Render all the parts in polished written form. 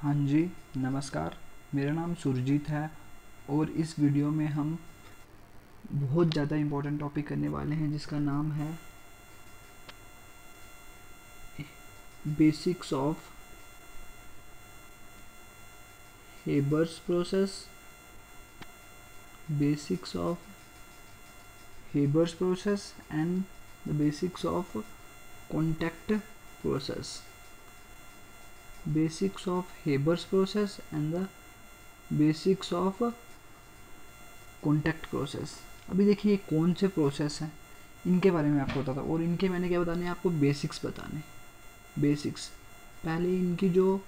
हाँ जी, नमस्कार। मेरा नाम सुरजीत है और इस वीडियो में हम बहुत ज़्यादा इम्पोर्टेंट टॉपिक करने वाले हैं जिसका नाम है basics of Haber's process. Basics of Haber's process and the basics of contact process. Basics of Haber's process and the basics of contact process. अभी देखिए कौन से प्रोसेस हैं इनके बारे में आपको बताता हूँ और इनके मैंने क्या बताने हैं आपको बेसिक्स बताने। बेसिक्स पहले इनकी जो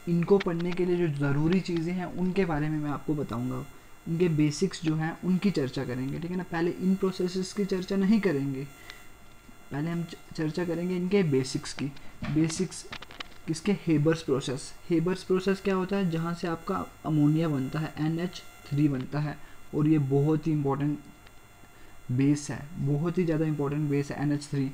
इनको पढ़ने के लिए जो ज़रूरी चीज़ें हैं उनके बारे में मैं आपको बताऊंगा। इनके बेसिक्स जो हैं उनकी चर्चा करेंगे, ठीक है ना। पहले इन प्रोसेसेस की चर्चा नहीं करेंगे, पहले हम चर्चा करेंगे इनके बेसिक्स की। बेसिक्स किसके? Haber's process. हेबर्स प्रोसेस क्या होता है? जहाँ से आपका अमोनिया बनता है, NH3 बनता है और ये बहुत ही इम्पोर्टेंट बेस है, बहुत ही ज़्यादा इंपॉर्टेंट बेस है NH3,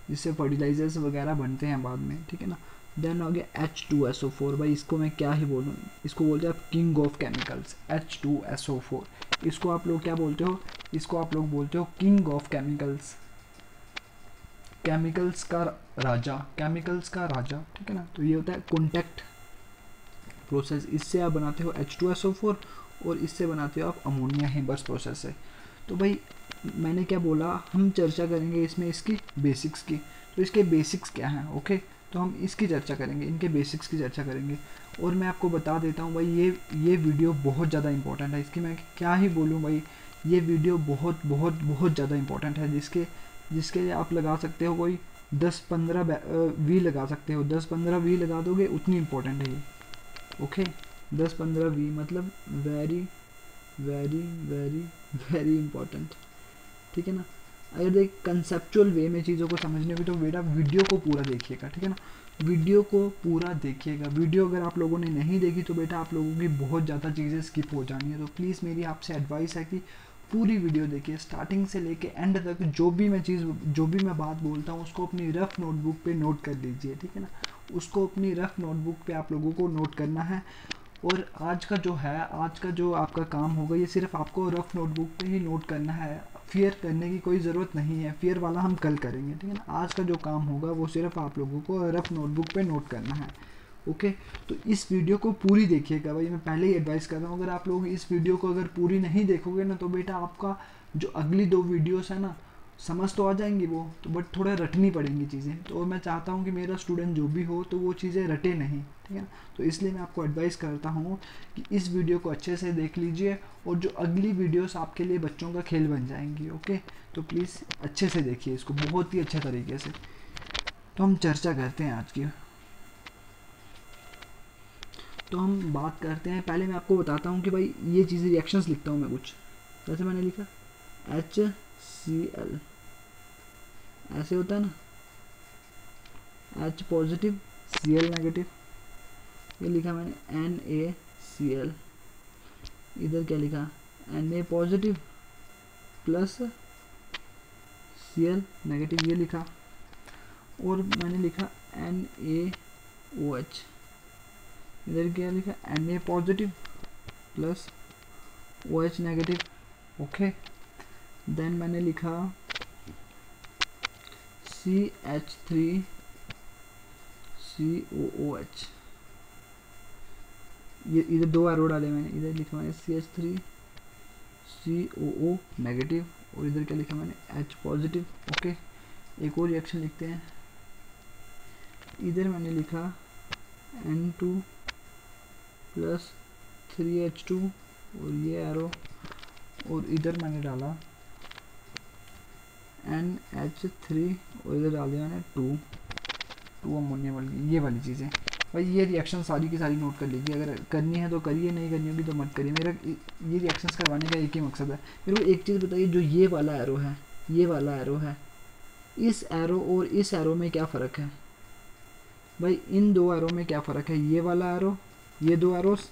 जिससे फर्टिलाइजर्स वगैरह बनते हैं बाद में, ठीक है ना। देन हो गया H2SO4। भाई इसको मैं क्या ही बोलूँ, इसको बोलते हैं आप किंग ऑफ केमिकल्स। H2SO4 इसको आप लोग क्या बोलते हो? इसको आप लोग बोलते हो किंग ऑफ केमिकल्स, केमिकल्स का राजा, केमिकल्स का राजा, ठीक है ना। तो ये होता है कॉन्टैक्ट प्रोसेस। इससे आप बनाते हो H2SO4 और इससे बनाते हो आप अमोनिया हेबर्स प्रोसेस से। तो भाई मैंने क्या बोला, हम चर्चा करेंगे इसमें इसकी बेसिक्स की। तो इसके बेसिक्स क्या हैं? ओके, तो हम इसकी चर्चा करेंगे, इनके बेसिक्स की चर्चा करेंगे। और मैं आपको बता देता हूँ भाई ये वीडियो बहुत ज़्यादा इंपॉर्टेंट है। इसकी मैं क्या ही बोलूँ भाई, ये वीडियो बहुत बहुत बहुत ज़्यादा इंपॉर्टेंट है, जिसके आप लगा सकते हो कोई 10-15 वी लगा सकते हो। 10-15 वी लगा दोगे उतनी इंपॉर्टेंट है ये। ओके, 10-15 वी मतलब very very very very important, ठीक है ना। अगर देख कंसेप्चुअल वे में चीज़ों को समझने की तो बेटा वीडियो को पूरा देखिएगा, ठीक है ना। वीडियो को पूरा देखिएगा। वीडियो अगर आप लोगों ने नहीं देखी तो बेटा आप लोगों की बहुत ज़्यादा चीज़ें स्किप हो जानी है। तो प्लीज़ मेरी आपसे एडवाइस है कि पूरी वीडियो देखिए, स्टार्टिंग से लेके एंड तक। जो भी मैं बात बोलता हूँ उसको अपनी रफ नोटबुक पे नोट कर लीजिए, ठीक है ना। उसको अपनी रफ नोटबुक पे आप लोगों को नोट करना है। और आज का जो आपका काम होगा ये सिर्फ आपको रफ नोटबुक पे ही नोट करना है। फियर करने की कोई ज़रूरत नहीं है, फियर वाला हम कल करेंगे, ठीक है ना। आज का जो काम होगा वो सिर्फ आप लोगों को रफ नोटबुक पे नोट करना है। ओके, तो इस वीडियो को पूरी देखिएगा भाई, मैं पहले ही एडवाइस कर रहा हूँ। अगर आप लोग इस वीडियो को अगर पूरी नहीं देखोगे ना तो बेटा आपका जो अगली 2 वीडियोस है ना, समझ तो आ जाएंगी वो तो, बट थोड़ा रटनी पड़ेंगी चीज़ें। तो मैं चाहता हूँ कि मेरा स्टूडेंट जो भी हो तो वो चीज़ें रटे नहीं, ठीक है ना। तो इसलिए मैं आपको एडवाइस करता हूँ कि इस वीडियो को अच्छे से देख लीजिए और जो अगली वीडियोस आपके लिए बच्चों का खेल बन जाएंगी। ओके, तो प्लीज़ अच्छे से देखिए इसको बहुत ही अच्छे तरीके से। तो हम चर्चा करते हैं आज की। तो हम बात करते हैं, पहले मैं आपको बताता हूँ कि भाई ये चीज़ें रिएक्शंस लिखता हूँ मैं कुछ, जैसे मैंने लिखा HCl, ऐसे होता है ना, H पॉजिटिव Cl नेगेटिव। ये लिखा मैंने NaCl। इधर क्या लिखा? Na positive plus Cl negative, ये लिखा। और मैंने लिखा NaOH। इधर क्या लिखा? Na positive plus OH negative. Okay, then मैंने लिखा CH3COOH। ये इधर 2 एरो डाले मैंने, इधर लिखा मैंने CH3COO नेगेटिव और इधर क्या लिखा मैंने? H positive. ओके, एक और रिएक्शन लिखते हैं। इधर मैंने लिखा N2 प्लस 3H2 और ये एरो, और इधर मैंने डाला NH3 और इधर डाल दिया मैंने 2 अमोनिया वाली, ये वाली चीज़ें। भाई ये रिएक्शन सारी की सारी नोट कर लीजिए, अगर करनी है तो करिए, नहीं करनी होगी तो मत करिए। मेरा ये रिएक्शंस करवाने का एक ही मकसद है। मेरे को एक चीज़ बताइए, जो ये वाला एरो है, ये वाला एरो है, इस एरो और इस एरो में क्या फ़र्क है? भाई इन 2 एरो में क्या फ़र्क है? ये वाला एरो, ये 2 एरोस,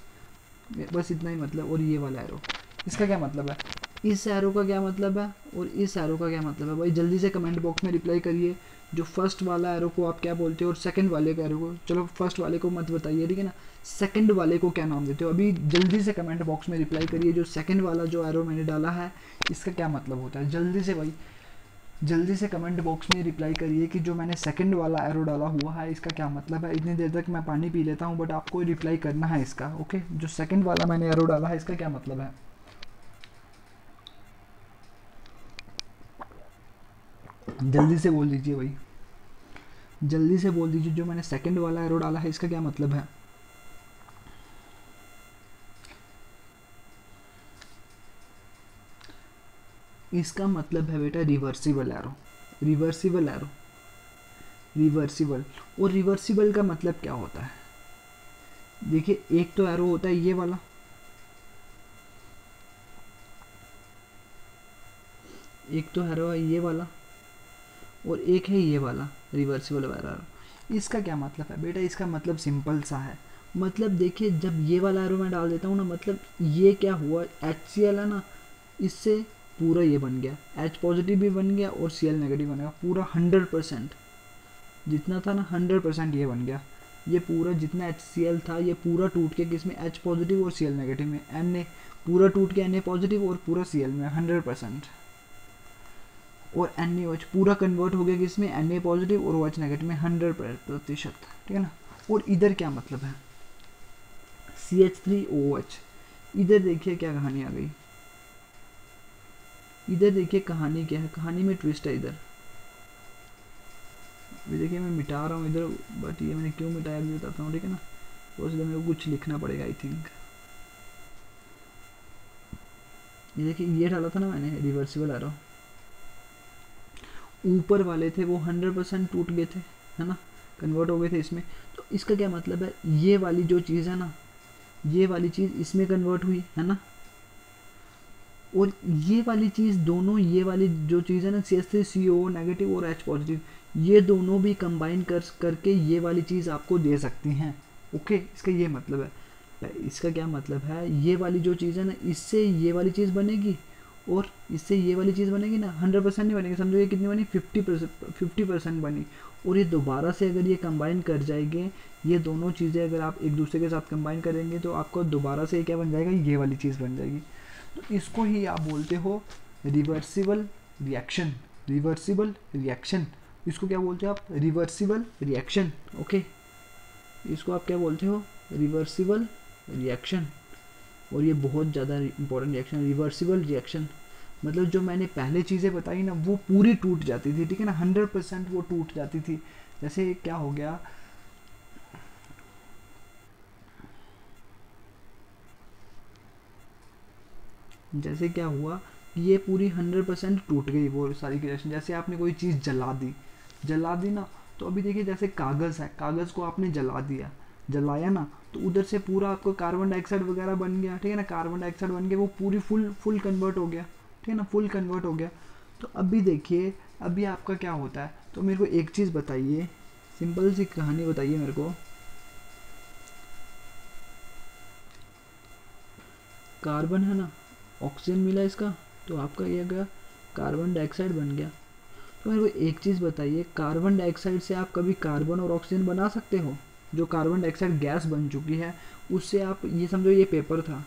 बस इतना ही मतलब। और ये वाला एरो, इसका क्या मतलब है? इस एरो का क्या मतलब है और इस एरो का क्या मतलब है? भाई जल्दी से कमेंट बॉक्स में रिप्लाई करिए। जो फर्स्ट वाला एरो को आप क्या बोलते हो और सेकंड वाले का एरो को, चलो फर्स्ट वाले को मत बताइए, ठीक है ना, सेकंड वाले को क्या नाम देते हो? अभी जल्दी से कमेंट बॉक्स में रिप्लाई करिए, जो सेकंड वाला जो एरो मैंने डाला है इसका क्या मतलब होता है? जल्दी से भाई, जल्दी से कमेंट बॉक्स में रिप्लाई करिए कि जो मैंने सेकंड वाला एरो डाला हुआ है इसका क्या मतलब है। इतनी देर तक मैं पानी पी लेता हूँ, बट आपको रिप्लाई करना है इसका, ओके? जो सेकंड वाला मैंने एरो डाला है इसका क्या मतलब है? जल्दी से बोल दीजिए भाई, जल्दी से बोल दीजिए, जो मैंने सेकंड वाला एरो डाला है इसका क्या मतलब है? इसका मतलब है बेटा reversible arrow, reversible arrow, reversible. और रिवर्सिबल का मतलब क्या होता है? देखिए एक तो एरो होता है ये वाला, एक तो एरो है ये वाला, और एक है ये वाला रिवर्सिबल एरो। इसका क्या मतलब है बेटा? इसका मतलब सिंपल सा है। मतलब देखिए जब ये वाला एरो मैं डाल देता हूँ ना, मतलब ये क्या हुआ, HCl है ना, इससे पूरा ये बन गया, H पॉजिटिव भी बन गया और Cl नेगेटिव बन गया, पूरा 100% जितना था ना 100% ये बन गया। ये पूरा जितना HCl था ये पूरा टूट के किसमें, H पॉजिटिव और Cl नेगेटिव में, Na पूरा टूट के Na पॉजिटिव और पूरा Cl में 100%, और NaOH पूरा कन्वर्ट हो गया किसमें, Na पॉजिटिव और OH नेगेटिव में 100%, ठीक है ना। और इधर क्या मतलब है, CH3OH। इधर देखिए क्या कहानी आ गई, इधर देखिए कहानी क्या है, कहानी में ट्विस्ट है इधर। ये देखिए मैं मिटा रहा हूँ इधर, बट ये मैंने क्यों मिटाया भी बताता हूँ, ठीक है ना। तो इसलिए मेरे को कुछ लिखना पड़ेगा आई थिंक। ये देखिए ये डाला था ना मैंने रिवर्सिबल एरो, ऊपर वाले थे वो 100% टूट गए थे, है ना, कन्वर्ट हो गए थे इसमें। तो इसका क्या मतलब है, ये वाली जो चीज़ है ना, ये वाली चीज़ इसमें कन्वर्ट हुई है ना, और ये वाली चीज़ दोनों, ये वाली जो चीज़ है ना CH3CO नेगेटिव और H पॉजिटिव, ये दोनों भी कंबाइन करके ये वाली चीज़ आपको दे सकती हैं, ओके? इसका ये मतलब है। इसका क्या मतलब है, ये वाली जो चीज़ है ना, इससे ये वाली चीज़ बनेगी और इससे ये वाली चीज़ बनेगी ना, 100% नहीं बनेगी, समझो ये कितनी बनी, 50% बनी। और ये दोबारा से अगर ये कंबाइन कर जाएंगे, ये दोनों चीज़ें अगर आप एक दूसरे के साथ कंबाइन करेंगे तो आपको दोबारा से क्या बन जाएगा, ये वाली चीज़ बन जाएगी। तो इसको ही आप बोलते हो रिवर्सिबल रिएक्शन, रिवर्सिबल रिएक्शन। इसको क्या बोलते हो आप, रिवर्सिबल रिएक्शन, ओके? इसको आप क्या बोलते हो, रिवर्सिबल रिएक्शन। और ये बहुत ज़्यादा इंपॉर्टेंट रिएक्शन, रिवर्सिबल रिएक्शन। मतलब जो मैंने पहले चीज़ें बताई ना वो पूरी टूट जाती थी, ठीक है ना, 100% वो टूट जाती थी। जैसे क्या हो गया, जैसे क्या हुआ, ये पूरी 100% टूट गई वो सारी रिएक्शन। जैसे आपने कोई चीज़ जला दी, जला दी ना, तो अभी देखिए जैसे कागज़ है, कागज़ को आपने जला दिया, जलाया ना, तो उधर से पूरा आपको कार्बन डाइऑक्साइड वगैरह बन गया, ठीक है ना, कार्बन डाइऑक्साइड बन के वो पूरी फुल कन्वर्ट हो गया, ठीक है ना, फुल कन्वर्ट हो गया। तो अभी देखिए अभी आपका क्या होता है, तो मेरे को एक चीज़ बताइए, सिंपल सी कहानी बताइए मेरे को। कार्बन है ना, ऑक्सीजन मिला इसका, तो आपका ये गया कार्बन डाइऑक्साइड बन गया। तो मेरे को एक चीज़ बताइए, कार्बन डाइऑक्साइड से आप कभी कार्बन और ऑक्सीजन बना सकते हो? जो कार्बन डाइऑक्साइड गैस बन चुकी है उससे आप ये समझो, ये पेपर था,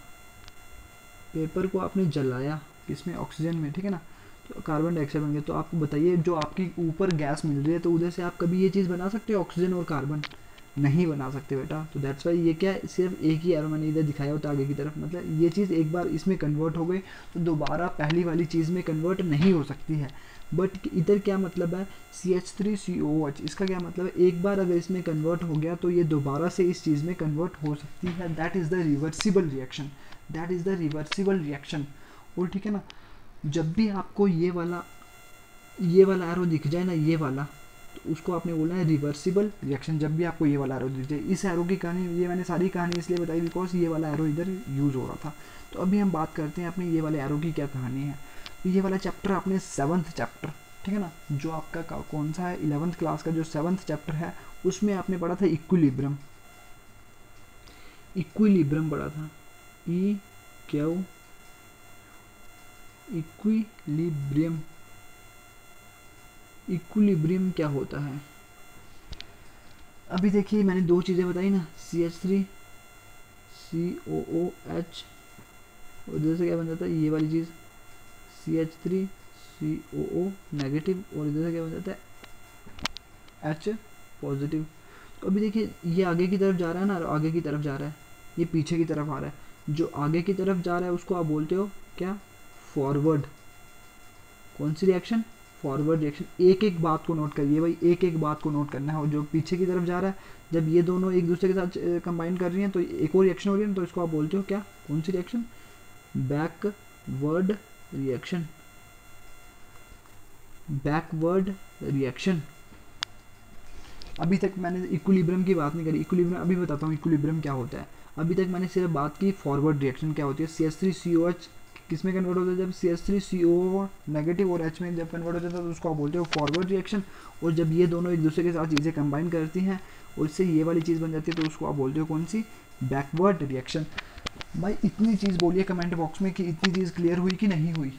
पेपर को आपने जलाया किसमें, ऑक्सीजन में, ठीक है ना, तो कार्बन डाइऑक्साइड बन गया। तो आपको बताइए जो आपकी ऊपर गैस मिल रही है तो उधर से आप कभी ये चीज़ बना सकते हो, ऑक्सीजन और कार्बन? नहीं बना सकते बेटा। तो दैट्स वाई ये क्या है, सिर्फ एक ही एरो मैंने इधर दिखाया होता आगे की तरफ, मतलब ये चीज़ एक बार इसमें कन्वर्ट हो गई तो दोबारा पहली वाली चीज़ में कन्वर्ट नहीं हो सकती है। बट इधर क्या मतलब है, CH3COH, इसका क्या मतलब है, एक बार अगर इसमें कन्वर्ट हो गया तो ये दोबारा से इस चीज़ में कन्वर्ट हो सकती है। That is the reversible reaction, that is the reversible reaction. और ठीक है ना, जब भी आपको ये वाला एरो दिख जाए ना, ये वाला, तो उसको आपने बोलना है रिवर्सिबल रिएक्शन। जब भी आपको ये वाला एरो दिख जाए, इस एरो की कहानी, ये मैंने सारी कहानी इसलिए बताई बिकॉज ये वाला एरो इधर यूज़ हो रहा था। तो अभी हम बात करते हैं अपने ये वाले एरो की क्या कहानी है। तो ये वाला चैप्टर अपने 7th चैप्टर, ठीक है ना, जो आपका कौन सा है, 11th क्लास का जो 7th चैप्टर है, उसमें आपने पढ़ा था इक्विलिब्रियम, इक्विलिब्रियम पढ़ा था, इक्विलिब्रियम, इक्विलिब्रियम क्या होता है? अभी देखिए मैंने दो चीज़ें बताई ना, CH3 COOH, और इधर से क्या बन जाता है ये वाली चीज़ CH3 COO नेगेटिव, और इधर से क्या बन जाता है H पॉजिटिव। तो अभी देखिए ये आगे की तरफ जा रहा है ना, आगे की तरफ जा रहा है, ये पीछे की तरफ आ रहा है। जो आगे की तरफ जा रहा है उसको आप बोलते हो क्या? फॉरवर्ड। कौन सी रिएक्शन? Forward reaction. एक एक बात को नोट करिए भाई, एक एक बात को नोट करना है। और जो पीछे की तरफ जा रहा है, जब ये दोनों एक दूसरे के साथ कंबाइन कर रही हैं तो एक और रिएक्शन हो रही है, तो इसको आप बोलते हो क्या? कौन सी reaction? Backward reaction. Backward reaction. अभी तक मैंने इक्विलिब्रियम की बात नहीं करी। इक्विलिब्रियम अभी बताता हूँ इक्विलिब्रियम क्या होता है। अभी तक मैंने सिर्फ बात की फॉरवर्ड रिएक्शन क्या होती है। CH3COH किस में कन्वर्ट होता है? जब CH3CO नेगेटिव और H में जब कन्वर्ट होता है तो उसको आप बोलते हो फॉरवर्ड रिएक्शन। और जब ये दोनों एक दूसरे के साथ चीज़ें कंबाइन करती हैं और इससे ये वाली चीज़ बन जाती है तो उसको आप बोलते हो कौन सी? Backward reaction. भाई इतनी चीज़ बोलिए कमेंट बॉक्स में कि इतनी चीज़ क्लियर हुई कि नहीं हुई।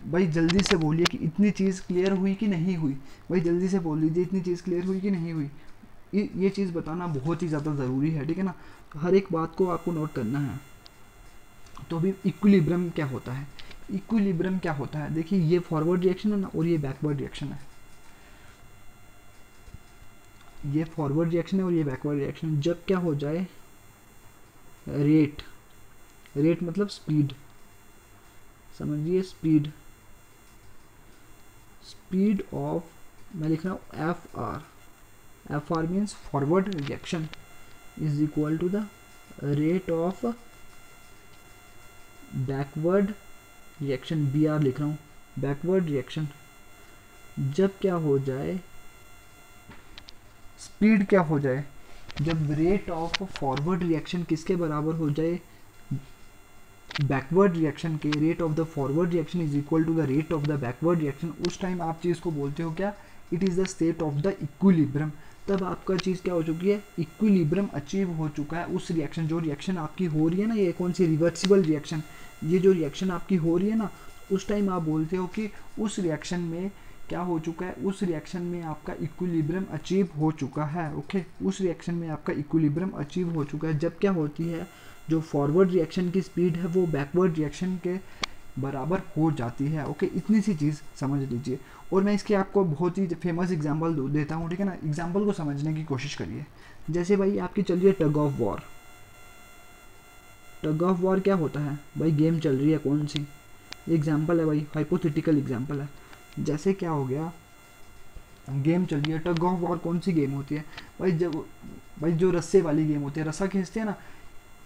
भाई जल्दी से बोलिए कि इतनी चीज़ क्लियर हुई कि नहीं हुई। भाई जल्दी से बोल लीजिए इतनी चीज़ क्लियर हुई कि नहीं हुई। ये चीज़ बताना बहुत ही ज़्यादा ज़रूरी है, ठीक है ना। तो हर एक बात को आपको नोट करना है। तो अभी इक्विलिब्रियम क्या होता है? इक्विलिब्रियम क्या होता है? देखिए ये फॉरवर्ड रिएक्शन है ना, और ये बैकवर्ड रिएक्शन है। ये फॉरवर्ड रिएक्शन है और ये बैकवर्ड रिएक्शन। जब क्या हो जाए रेट, रेट मतलब स्पीड, समझिए स्पीड, स्पीड ऑफ, मैं लिख रहा हूँ F R means forward reaction is equal to the rate of backward reaction, B R लिख रहा हूँ, बैकवर्ड रिएक्शन। जब क्या हो जाए स्पीड क्या हो जाए? जब रेट ऑफ फॉरवर्ड रिएक्शन किसके बराबर हो जाए? बैकवर्ड रिएक्शन के। Rate of the forward reaction is equal to the rate of the backward reaction. उस टाइम आप चीज़ को बोलते हो क्या? It is the state of the equilibrium. तब आपका चीज़ क्या हो चुकी है? इक्विलिब्रियम अचीव हो चुका है। उस रिएक्शन, जो रिएक्शन आपकी हो रही है ना, ये कौन सी? Reversible reaction. ये जो रिएक्शन आपकी हो रही है ना, उस टाइम आप बोलते हो कि उस रिएक्शन में क्या हो चुका है? उस रिएक्शन में आपका इक्विलिब्रियम अचीव हो चुका है। ओके, उस रिएक्शन में आपका इक्विलिब्रियम अचीव हो चुका है। जब क्या होती है? जो फॉरवर्ड रिएक्शन की स्पीड है वो बैकवर्ड रिएक्शन के बराबर हो जाती है। ओके, इतनी सी चीज़ समझ लीजिए। और मैं इसके आपको बहुत ही फेमस एग्जांपल देता हूँ, ठीक है ना। एग्जांपल को समझने की कोशिश करिए। जैसे भाई आपकी चल रही है tug of war. Tug of war क्या होता है भाई? गेम चल रही है कौन सी? एग्जाम्पल है भाई, हाइपोथेटिकल एग्जाम्पल है। जैसे क्या हो गया, गेम चल रही है, टग ऑफ वॉर कौन सी गेम होती है भाई? जब भाई जो रस्से वाली गेम होती है, रस्सा खींचते हैं ना,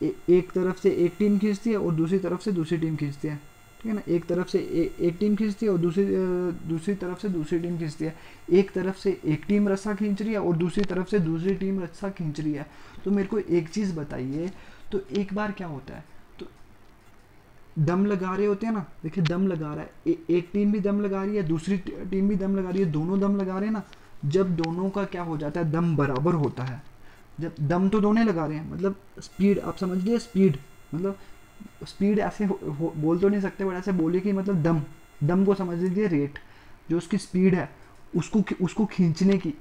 एक तरफ से एक टीम खींचती है और दूसरी तरफ से दूसरी टीम खींचती है, ठीक है ना। एक तरफ से एक टीम खींचती है और दूसरी तरफ से दूसरी टीम खींचती है। एक तरफ से एक टीम रस्सा खींच रही है और दूसरी तरफ से दूसरी टीम रस्सा खींच रही है। तो मेरे को एक चीज़ बताइए, तो एक बार क्या होता है? तो दम लगा रहे होते हैं ना, देखिए दम लगा रहा है, एक टीम भी दम लगा रही है, दूसरी टीम भी दम लगा रही है, दोनों दम लगा रहे हैं ना। जब दोनों का क्या हो जाता है? दम बराबर होता है। जब दम तो दोनों लगा रहे हैं, मतलब स्पीड, आप समझ लीजिए स्पीड, मतलब स्पीड ऐसे बोल तो नहीं सकते, बट ऐसे बोलिए कि मतलब दम को समझ लीजिए रेट, जो उसकी स्पीड है उसको खींचने की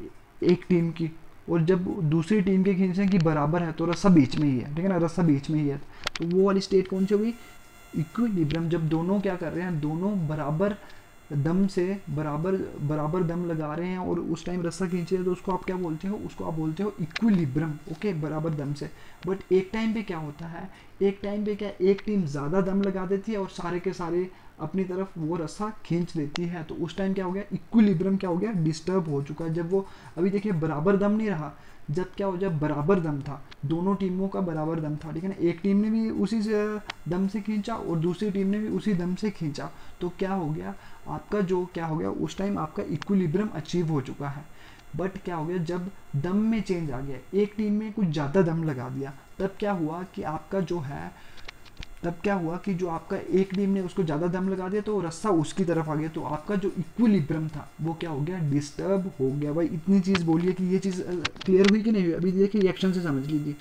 एक टीम की, और जब दूसरी टीम के खींचने की बराबर है तो रस्सा बीच में ही है, ठीक है ना, रस्सा बीच में ही है। तो वो वाली स्टेट कौन सी होगी? इक्विलिब्रियम। जब दोनों क्या कर रहे हैं? दोनों बराबर दम से बराबर दम लगा रहे हैं और उस टाइम रस्सा खींच रहे हैं, तो उसको आप क्या बोलते हो? उसको आप बोलते हो इक्विलिब्रियम। ओके, बराबर दम से। बट एक टाइम पे क्या होता है? एक टाइम पे क्या, एक टीम ज़्यादा दम लगा देती है और सारे के सारे अपनी तरफ वो रस्सा खींच लेती है, तो उस टाइम क्या हो गया? इक्विलिब्रियम क्या हो गया? डिस्टर्ब हो चुका है। जब वो अभी देखिए बराबर दम नहीं रहा, जब क्या हो, जब बराबर दम था, दोनों टीमों का बराबर दम था, ठीक है ना। एक टीम ने भी उसी से दम से खींचा और दूसरी टीम ने भी उसी दम से खींचा, तो क्या हो गया? आपका जो क्या हो गया, उस टाइम आपका इक्विलिब्रियम अचीव हो चुका है। बट क्या हो गया? जब दम में चेंज आ गया, एक टीम में कुछ ज़्यादा दम लगा दिया, तब क्या हुआ कि आपका जो है, तब क्या हुआ कि जो आपका एक टीम ने उसको ज़्यादा दम लगा दिया तो रस्सा उसकी तरफ आ गया, तो आपका जो इक्विलिब्रियम था वो क्या हो गया? डिस्टर्ब हो गया। भाई इतनी चीज़ बोलिए कि ये चीज़ क्लियर हुई कि नहीं हुई? अभी देखिए रिएक्शन से समझ लीजिए।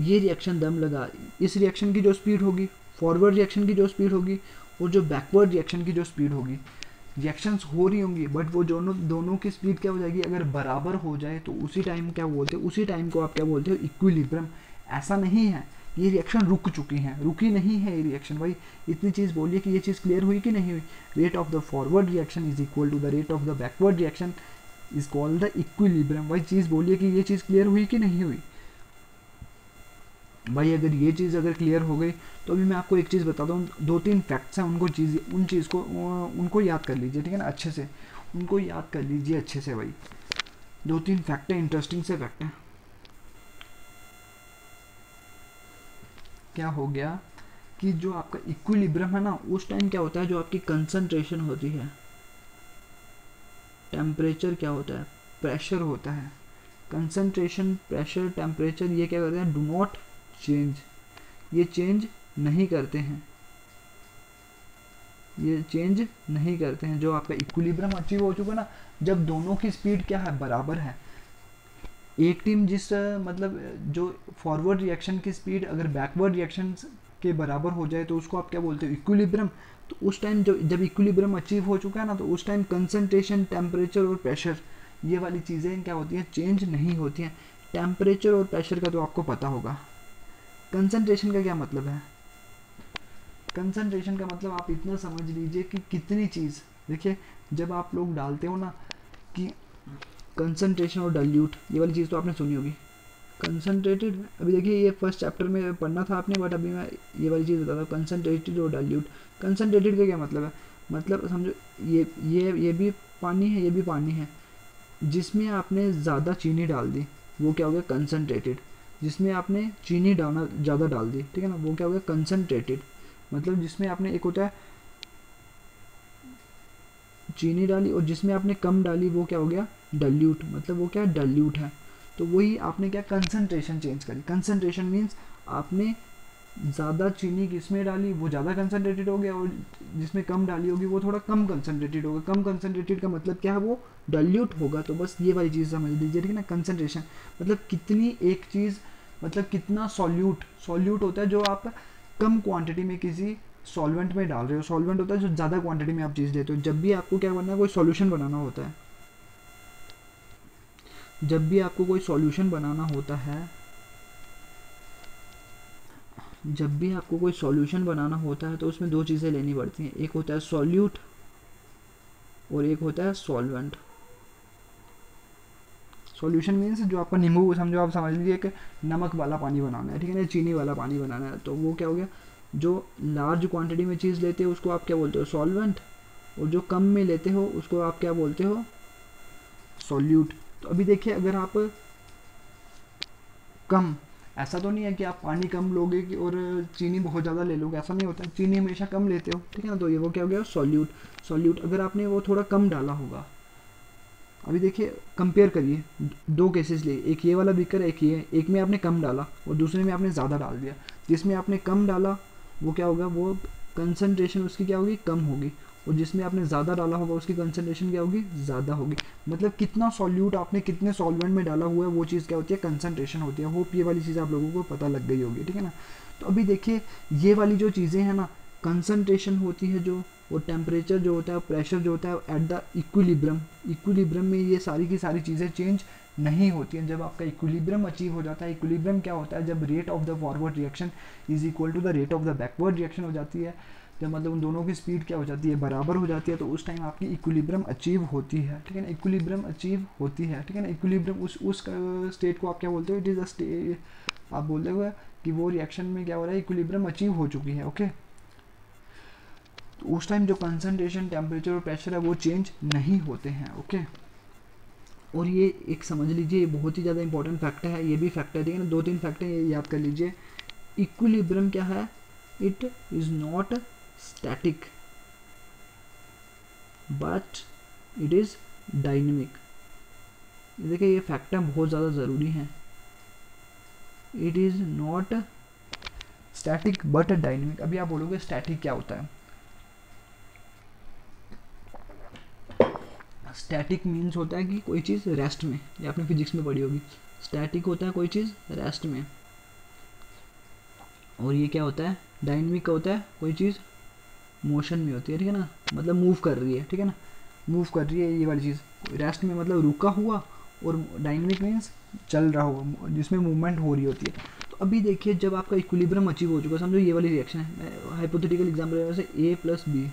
ये रिएक्शन दम लगा, इस रिएक्शन की जो स्पीड होगी, फॉरवर्ड रिएक्शन की जो स्पीड होगी, और जो बैकवर्ड रिएक्शन की जो स्पीड होगी, रिएक्शंस हो रही होंगी, बट वो दोनों की स्पीड क्या हो जाएगी, अगर बराबर हो जाए तो उसी टाइम क्या बोलते हो, उसी टाइम को आप क्या बोलते हो, इक्विलिब्रियम। ऐसा नहीं है ये रिएक्शन रुक चुकी हैं, रुकी नहीं है ये रिएक्शन। भाई इतनी चीज़ बोलिए कि ये चीज़ क्लियर हुई कि नहीं हुई। Rate of the forward reaction is equal to the rate of the backward reaction is called the equilibrium. भाई चीज़ बोलिए कि ये चीज़ क्लियर हुई कि नहीं हुई। भाई अगर ये चीज़ अगर क्लियर हो गई तो अभी मैं आपको एक चीज़ बताता हूँ, 2-3 फैक्ट्स हैं, उन चीज़ को उनको याद कर लीजिए, ठीक है ना, अच्छे से उनको याद कर लीजिए अच्छे से। भाई 2-3 फैक्ट हैं, इंटरेस्टिंग से फैक्ट हैं। क्या हो गया कि जो आपका इक्विलिब्रियम है ना, उस टाइम क्या होता है, जो आपकी कंसंट्रेशन होती है, टेम्परेचर क्या होता है, प्रेशर होता है, कंसंट्रेशन, प्रेशर, टेम्परेचर, ये क्या करते हैं, डू नॉट चेंज, ये चेंज नहीं करते हैं, ये चेंज नहीं करते हैं। जो आपका इक्विलिब्रियम अचीव हो चुका ना, जब दोनों की स्पीड क्या है, बराबर है। एक टीम जिस मतलब जो फॉरवर्ड रिएक्शन की स्पीड अगर बैकवर्ड रिएक्शन के बराबर हो जाए तो उसको आप क्या बोलते हो, इक्विलिब्रियम। तो उस टाइम जब इक्विलिब्रियम अचीव हो चुका है ना, तो उस टाइम कंसंट्रेशन, टेम्परेचर और प्रेशर, ये वाली चीज़ें क्या होती हैं, चेंज नहीं होती हैं। टेम्परेचर और प्रेशर का तो आपको पता होगा। कंसंट्रेशन का क्या मतलब है, कंसंट्रेशन का मतलब आप इतना समझ लीजिए कि कितनी चीज़, देखिए जब आप लोग डालते हो ना कि कंसंट्रेशन और डाइल्यूट, ये वाली चीज़ तो आपने सुनी होगी, कंसंट्रेटेड। अभी देखिए ये फर्स्ट चैप्टर में पढ़ना था आपने, बट अभी मैं ये वाली चीज़ बताता हूँ, कंसंट्रेटेड और डाइल्यूट। कंसंट्रेटेड का क्या मतलब है, मतलब समझो ये भी पानी है, ये भी पानी है, जिसमें आपने ज़्यादा चीनी डाल दी वो क्या हो गया, कंसंट्रेटेड। जिसमें आपने चीनी डालना ज़्यादा डाल दी, ठीक है ना, वो क्या हो गया, कंसंट्रेटेड। मतलब जिसमें आपने, एक होता है चीनी डाली और जिसमें आपने कम डाली वो क्या हो गया, डाइल्यूट, मतलब वो क्या है, डाइल्यूट है। तो वही आपने क्या, कंसंट्रेशन चेंज करी। कंसंट्रेशन मीन्स आपने ज़्यादा चीनी किसमें डाली वो ज़्यादा कंसंट्रेटेड हो गया, और जिसमें कम डाली होगी वो थोड़ा कम कंसंट्रेटेड होगा। कम कंसंट्रेटेड का मतलब क्या है, वो डाइल्यूट होगा। तो बस ये वाली चीज़ समझ लीजिए, ठीक है ना। कंसंट्रेशन मतलब कितनी एक चीज़, मतलब कितना सॉल्यूट होता है जो आप कम क्वांटिटी में किसी सॉल्वेंट में डाल रहे हो। सॉल्वेंट होता है जो ज़्यादा क्वांटिटी में आप चीज़ लेते हो। जब भी आपको क्या करना है, कोई सॉल्यूशन बनाना होता है, जब भी आपको कोई सॉल्यूशन बनाना होता है, जब भी आपको कोई सॉल्यूशन बनाना होता है तो उसमें दो चीज़ें लेनी पड़ती हैं, एक होता है सॉल्यूट और एक होता है सॉल्वेंट। सॉल्यूशन मीन्स जो आपका नींबू, समझो आप समझ लीजिए कि नमक वाला पानी बनाना है, ठीक है ना, चीनी वाला पानी बनाना है, तो वो क्या हो गया, जो लार्ज क्वांटिटी में चीज़ लेते हो उसको आप क्या बोलते हो, सॉल्वेंट, और जो कम में लेते हो उसको आप क्या बोलते हो, सॉल्यूट। तो अभी देखिए अगर आप कम, ऐसा तो नहीं है कि आप पानी कम लोगे और चीनी बहुत ज़्यादा ले लोगे, ऐसा नहीं होता। चीनी हमेशा कम लेते हो, ठीक है ना, तो ये वो क्या हो गया, सॉल्यूट। सॉल्यूट अगर आपने वो थोड़ा कम डाला होगा, अभी देखिए कंपेयर करिए, दो केसेस लिए, एक ये वाला बीकर है, एक ये, एक में आपने कम डाला और दूसरे में आपने ज़्यादा डाल दिया। जिसमें आपने कम डाला वो क्या होगा, वो कंसनट्रेशन उसकी क्या होगी, कम होगी, और जिसमें आपने ज़्यादा डाला होगा उसकी कंसनट्रेशन क्या होगी, ज़्यादा होगी। मतलब कितना सॉल्यूट आपने कितने सॉल्वेंट में डाला हुआ है वो चीज़ क्या होती है, कंसनट्रेशन होती है। होप ये वाली चीज़ आप लोगों को पता लग गई होगी, ठीक है ना। तो अभी देखिए ये वाली जो चीज़ें हैं ना, कंसनट्रेशन होती है जो, और टेम्परेचर जो होता है, प्रेशर जो होता है एट द इक्विलिब्रियम में ये सारी की सारी चीज़ें चेंज नहीं होती हैं। जब आपका इक्विलिब्रियम अचीव हो जाता है, इक्विलिब्रियम क्या होता है, जब rate of the forward reaction is equal to the rate of the backward reaction हो जाती है, जब मतलब उन दोनों की स्पीड क्या हो जाती है, बराबर हो जाती है, तो उस टाइम आपकी इक्विलिब्रियम अचीव होती है, ठीक है ना। इक्विलिब्रियम अचीव होती है, ठीक है ना। इक्विलिब्रियम उस स्टेट को आप क्या बोलते हो, इट इज़ अ स्टेट, आप बोलते हुए कि वो रिएक्शन में क्या हो रहा है, इक्विलिब्रियम अचीव हो चुकी है, ओके। तो उस टाइम जो कंसंट्रेशन, टेम्परेचर और प्रेशर है वो चेंज नहीं होते हैं, ओके। और ये एक समझ लीजिए, ये बहुत ही ज़्यादा इंपॉर्टेंट फैक्ट है, ये भी फैक्ट है, ठीक है ना। 2-3 फैक्ट है, ये याद कर लीजिए। इक्विलिब्रियम क्या है, it is not static but it is dynamic. देखिए ये फैक्ट है, बहुत ज़्यादा ज़रूरी है। It is not static but dynamic. अभी आप बोलोगे स्टैटिक क्या होता है, स्टैटिक मीन्स होता है कि कोई चीज़ रेस्ट में, ये आपने फिजिक्स में पढ़ी होगी। स्टैटिक होता है कोई चीज़ रेस्ट में, और ये क्या होता है, डायनेमिक होता है कोई चीज़ मोशन में होती है, ठीक है ना, मतलब मूव कर रही है, ठीक है ना। मूव कर रही है ये वाली चीज़। रेस्ट में मतलब रुका हुआ, और डायनेमिक मीन्स चल रहा हुआ, जिसमें मूवमेंट हो रही होती है। तो अभी देखिए जब आपका इक्विलिब्रियम अचीव हो चुका, समझो ये वाली रिएक्शन है, हाइपोथेटिकल एग्जाम्पल जैसे A plus B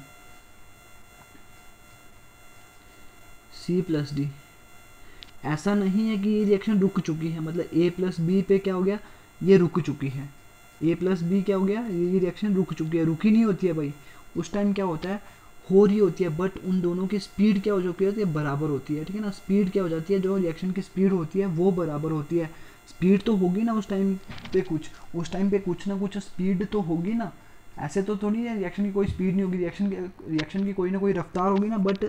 C plus D, ऐसा नहीं है कि ये रिएक्शन रुक चुकी है, मतलब ए प्लस बी पे क्या हो गया, ये रुक चुकी है, ए प्लस बी क्या हो गया, ये रिएक्शन रुक चुकी है, रुकी नहीं होती है भाई, उस टाइम क्या होता है, हो रही होती है, बट उन दोनों की स्पीड क्या हो चुकी है, बराबर होती है, ठीक है ना। स्पीड क्या हो जाती है, जो रिएक्शन की स्पीड होती है वो बराबर होती है। स्पीड तो होगी ना उस टाइम पे, उस टाइम पे कुछ ना कुछ स्पीड तो होगी ना, ऐसे तो थोड़ी है रिएक्शन की कोई स्पीड नहीं होगी, रिएक्शन की कोई ना कोई रफ्तार होगी ना। बट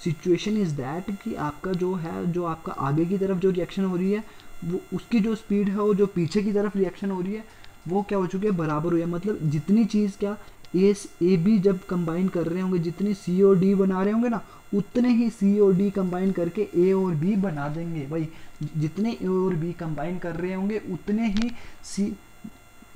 सिचुएशन इज़ दैट कि आपका जो है, जो आपका आगे की तरफ जो रिएक्शन हो रही है, वो उसकी जो स्पीड है, और जो पीछे की तरफ रिएक्शन हो रही है वो क्या हो चुकी है, बराबर हुई है। मतलब जितनी चीज़ क्या ए बी जब कंबाइन कर रहे होंगे, जितनी सी और डी बना रहे होंगे ना, उतने ही सी और डी कंबाइन करके ए और बी बना देंगे भाई। जितने ए और बी कंबाइन कर रहे होंगे उतने ही सी,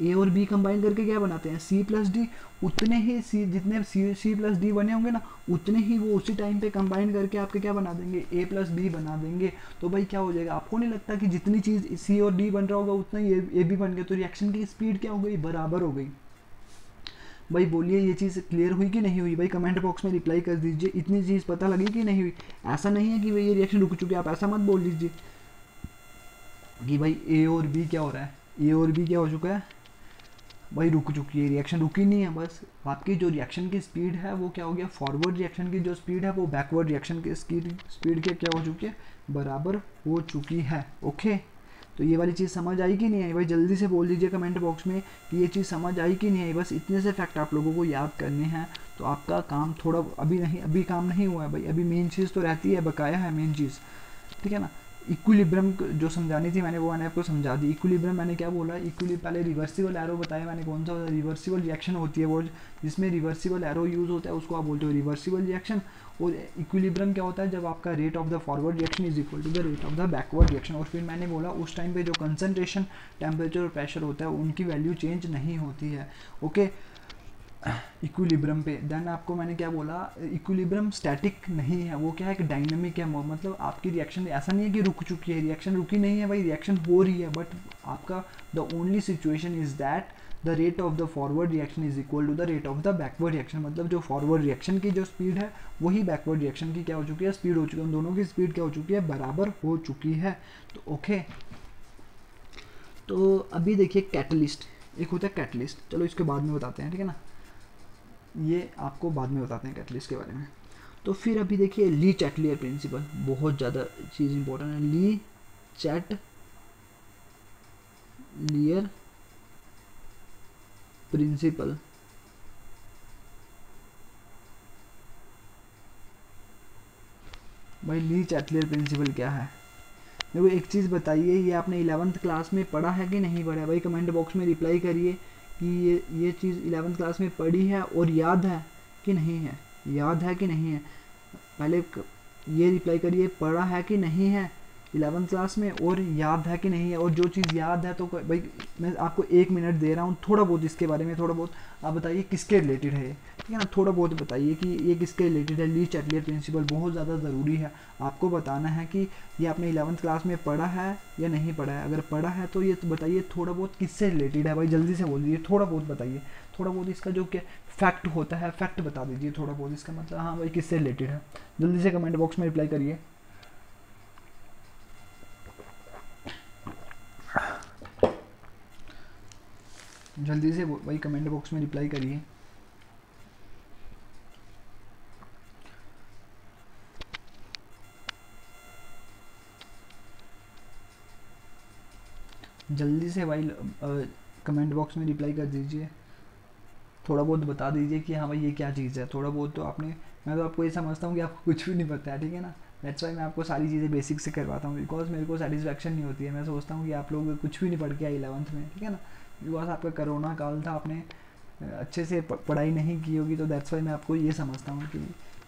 ए और बी कंबाइन करके क्या बनाते हैं, सी प्लस डी, उतने ही सी, जितने सी प्लस डी बने होंगे ना, उतने ही वो उसी टाइम पे कंबाइन करके आपके क्या बना देंगे, ए प्लस बी बना देंगे। तो भाई क्या हो जाएगा, आपको नहीं लगता कि जितनी चीज़ सी और डी बन रहा होगा उतना ही ए बी बन गया, तो रिएक्शन की स्पीड क्या हो गई, बराबर हो गई। भाई बोलिए ये चीज़ क्लियर हुई कि नहीं हुई, भाई कमेंट बॉक्स में रिप्लाई कर दीजिए, इतनी चीज़ पता लगी कि नहीं हुई। ऐसा नहीं है कि भाई ये रिएक्शन रुक चुकी है, आप ऐसा मत बोल दीजिए कि भाई ए और बी क्या हो रहा है, ए और बी क्या हो चुका है भाई, रुक चुकी है, रिएक्शन रुकी नहीं है। बस आपकी जो रिएक्शन की स्पीड है वो क्या हो गया, फॉरवर्ड रिएक्शन की जो स्पीड है वो बैकवर्ड रिएक्शन की स्पीड के क्या हो चुकी है, बराबर हो चुकी है। ओके, तो ये वाली चीज़ समझ आई कि नहीं आई भाई, जल्दी से बोल दीजिए कमेंट बॉक्स में कि ये चीज़ समझ आई कि नहीं आई। बस इतने से फैक्ट आप लोगों को याद करने हैं, तो आपका काम थोड़ा अभी काम नहीं हुआ है भाई, अभी मेन चीज़ तो रहती है, बकाया है मेन चीज़, ठीक है ना। इक्विलिब्रियम जो समझानी थी मैंने, वो मैंने आपको समझा दी। इक्विलिब्रियम मैंने क्या बोला, पहले रिवर्सिबल एरो बताया मैंने, कौन सा रिवर्सिबल रिएक्शन होती है वो, जिसमें रिवर्सिबल एरो यूज़ होता है उसको आप बोलते हो रिवर्सिबल रिएक्शन। और इक्विलिब्रियम क्या होता है, जब आपका rate of the forward reaction is equal to the rate of the backward reaction. और फिर मैंने बोला उस टाइम पे जो कंसंट्रेशन, टेम्परेचर और प्रेशर होता है उनकी वैल्यू चेंज नहीं होती है। ओके, इक्विलिब्रियम पे देन आपको मैंने क्या बोला, इक्विलिब्रियम स्टैटिक नहीं है, वो क्या है, एक डायनामिक है। मतलब आपकी रिएक्शन ऐसा नहीं है कि रुक चुकी है, रिएक्शन रुकी नहीं है भाई, रिएक्शन हो रही है, बट आपका the only situation is that the rate of the forward reaction is equal to the rate of the backward reaction. मतलब जो फॉरवर्ड रिएक्शन की जो स्पीड है वही बैकवर्ड रिएक्शन की क्या हो चुकी है, स्पीड हो चुकी है, उन दोनों की स्पीड क्या हो चुकी है, बराबर हो चुकी है। तो ओके, तो अभी देखिए कैटलिस्ट, एक होता है कैटलिस्ट, चलो इसके बाद में बताते हैं, ठीक है ना, ये आपको बाद में बताते हैं कैटलिस्ट के बारे में। तो फिर अभी देखिए ली चैटलियर प्रिंसिपल, बहुत ज़्यादा चीज़ इंपॉर्टेंट है। ली चैटलियर प्रिंसिपल, भाई ली चैटलियर प्रिंसिपल क्या है, मेरे को एक चीज़ बताइए, ये आपने 11th क्लास में पढ़ा है कि नहीं पढ़ा है भाई, कमेंट बॉक्स में रिप्लाई करिए कि ये चीज़ 11th क्लास में पढ़ी है और याद है कि नहीं है, याद है कि नहीं है, पहले ये रिप्लाई करिए, पढ़ा है कि नहीं है 11th क्लास में, और याद है कि नहीं है। और जो चीज़ याद है तो भाई मैं आपको 1 मिनट दे रहा हूँ, थोड़ा बहुत इसके बारे में, थोड़ा बहुत आप बताइए किसके रिलेटेड है, ठीक है ना, थोड़ा बहुत बताइए कि ये किसके रिलेटेड है। ली चैटलियर प्रिंसिपल बहुत ज़्यादा ज़रूरी है, आपको बताना है कि ये आपने 11th क्लास में पढ़ा है या नहीं पढ़ा है। अगर पढ़ा है तो ये बताइए थोड़ा बहुत किससे रिलेटेड है भाई, जल्दी से बोल दीजिए, थोड़ा बहुत बताइए, थोड़ा बहुत इसका जो क्या फैक्ट होता है, फैक्ट बता दीजिए थोड़ा बहुत, इसका मतलब हाँ भाई किससे रिलेटेड है, जल्दी से कमेंट बॉक्स में रिप्लाई करिए। जल्दी से भाई कमेंट बॉक्स में रिप्लाई करिए। जल्दी से भाई कमेंट बॉक्स में रिप्लाई कर दीजिए, थोड़ा बहुत बता दीजिए कि हाँ भाई ये क्या चीज़ है। थोड़ा बहुत तो आपने, मैं तो आपको ये समझता हूँ कि आपको कुछ भी नहीं पता है, ठीक है ना, दैट्स वाई मैं आपको सारी चीज़ें बेसिक से करवाता हूँ, बिकॉज मेरे को सेटिस्फैक्शन नहीं होती है, मैं सोचता हूँ कि आप लोग कुछ भी नहीं पढ़ के आए 11th में, ठीक है ना, बिकॉज आपका कोरोना काल था, आपने अच्छे से पढ़ाई नहीं की होगी, तो दैट्स वाई मैं आपको ये समझता हूँ कि,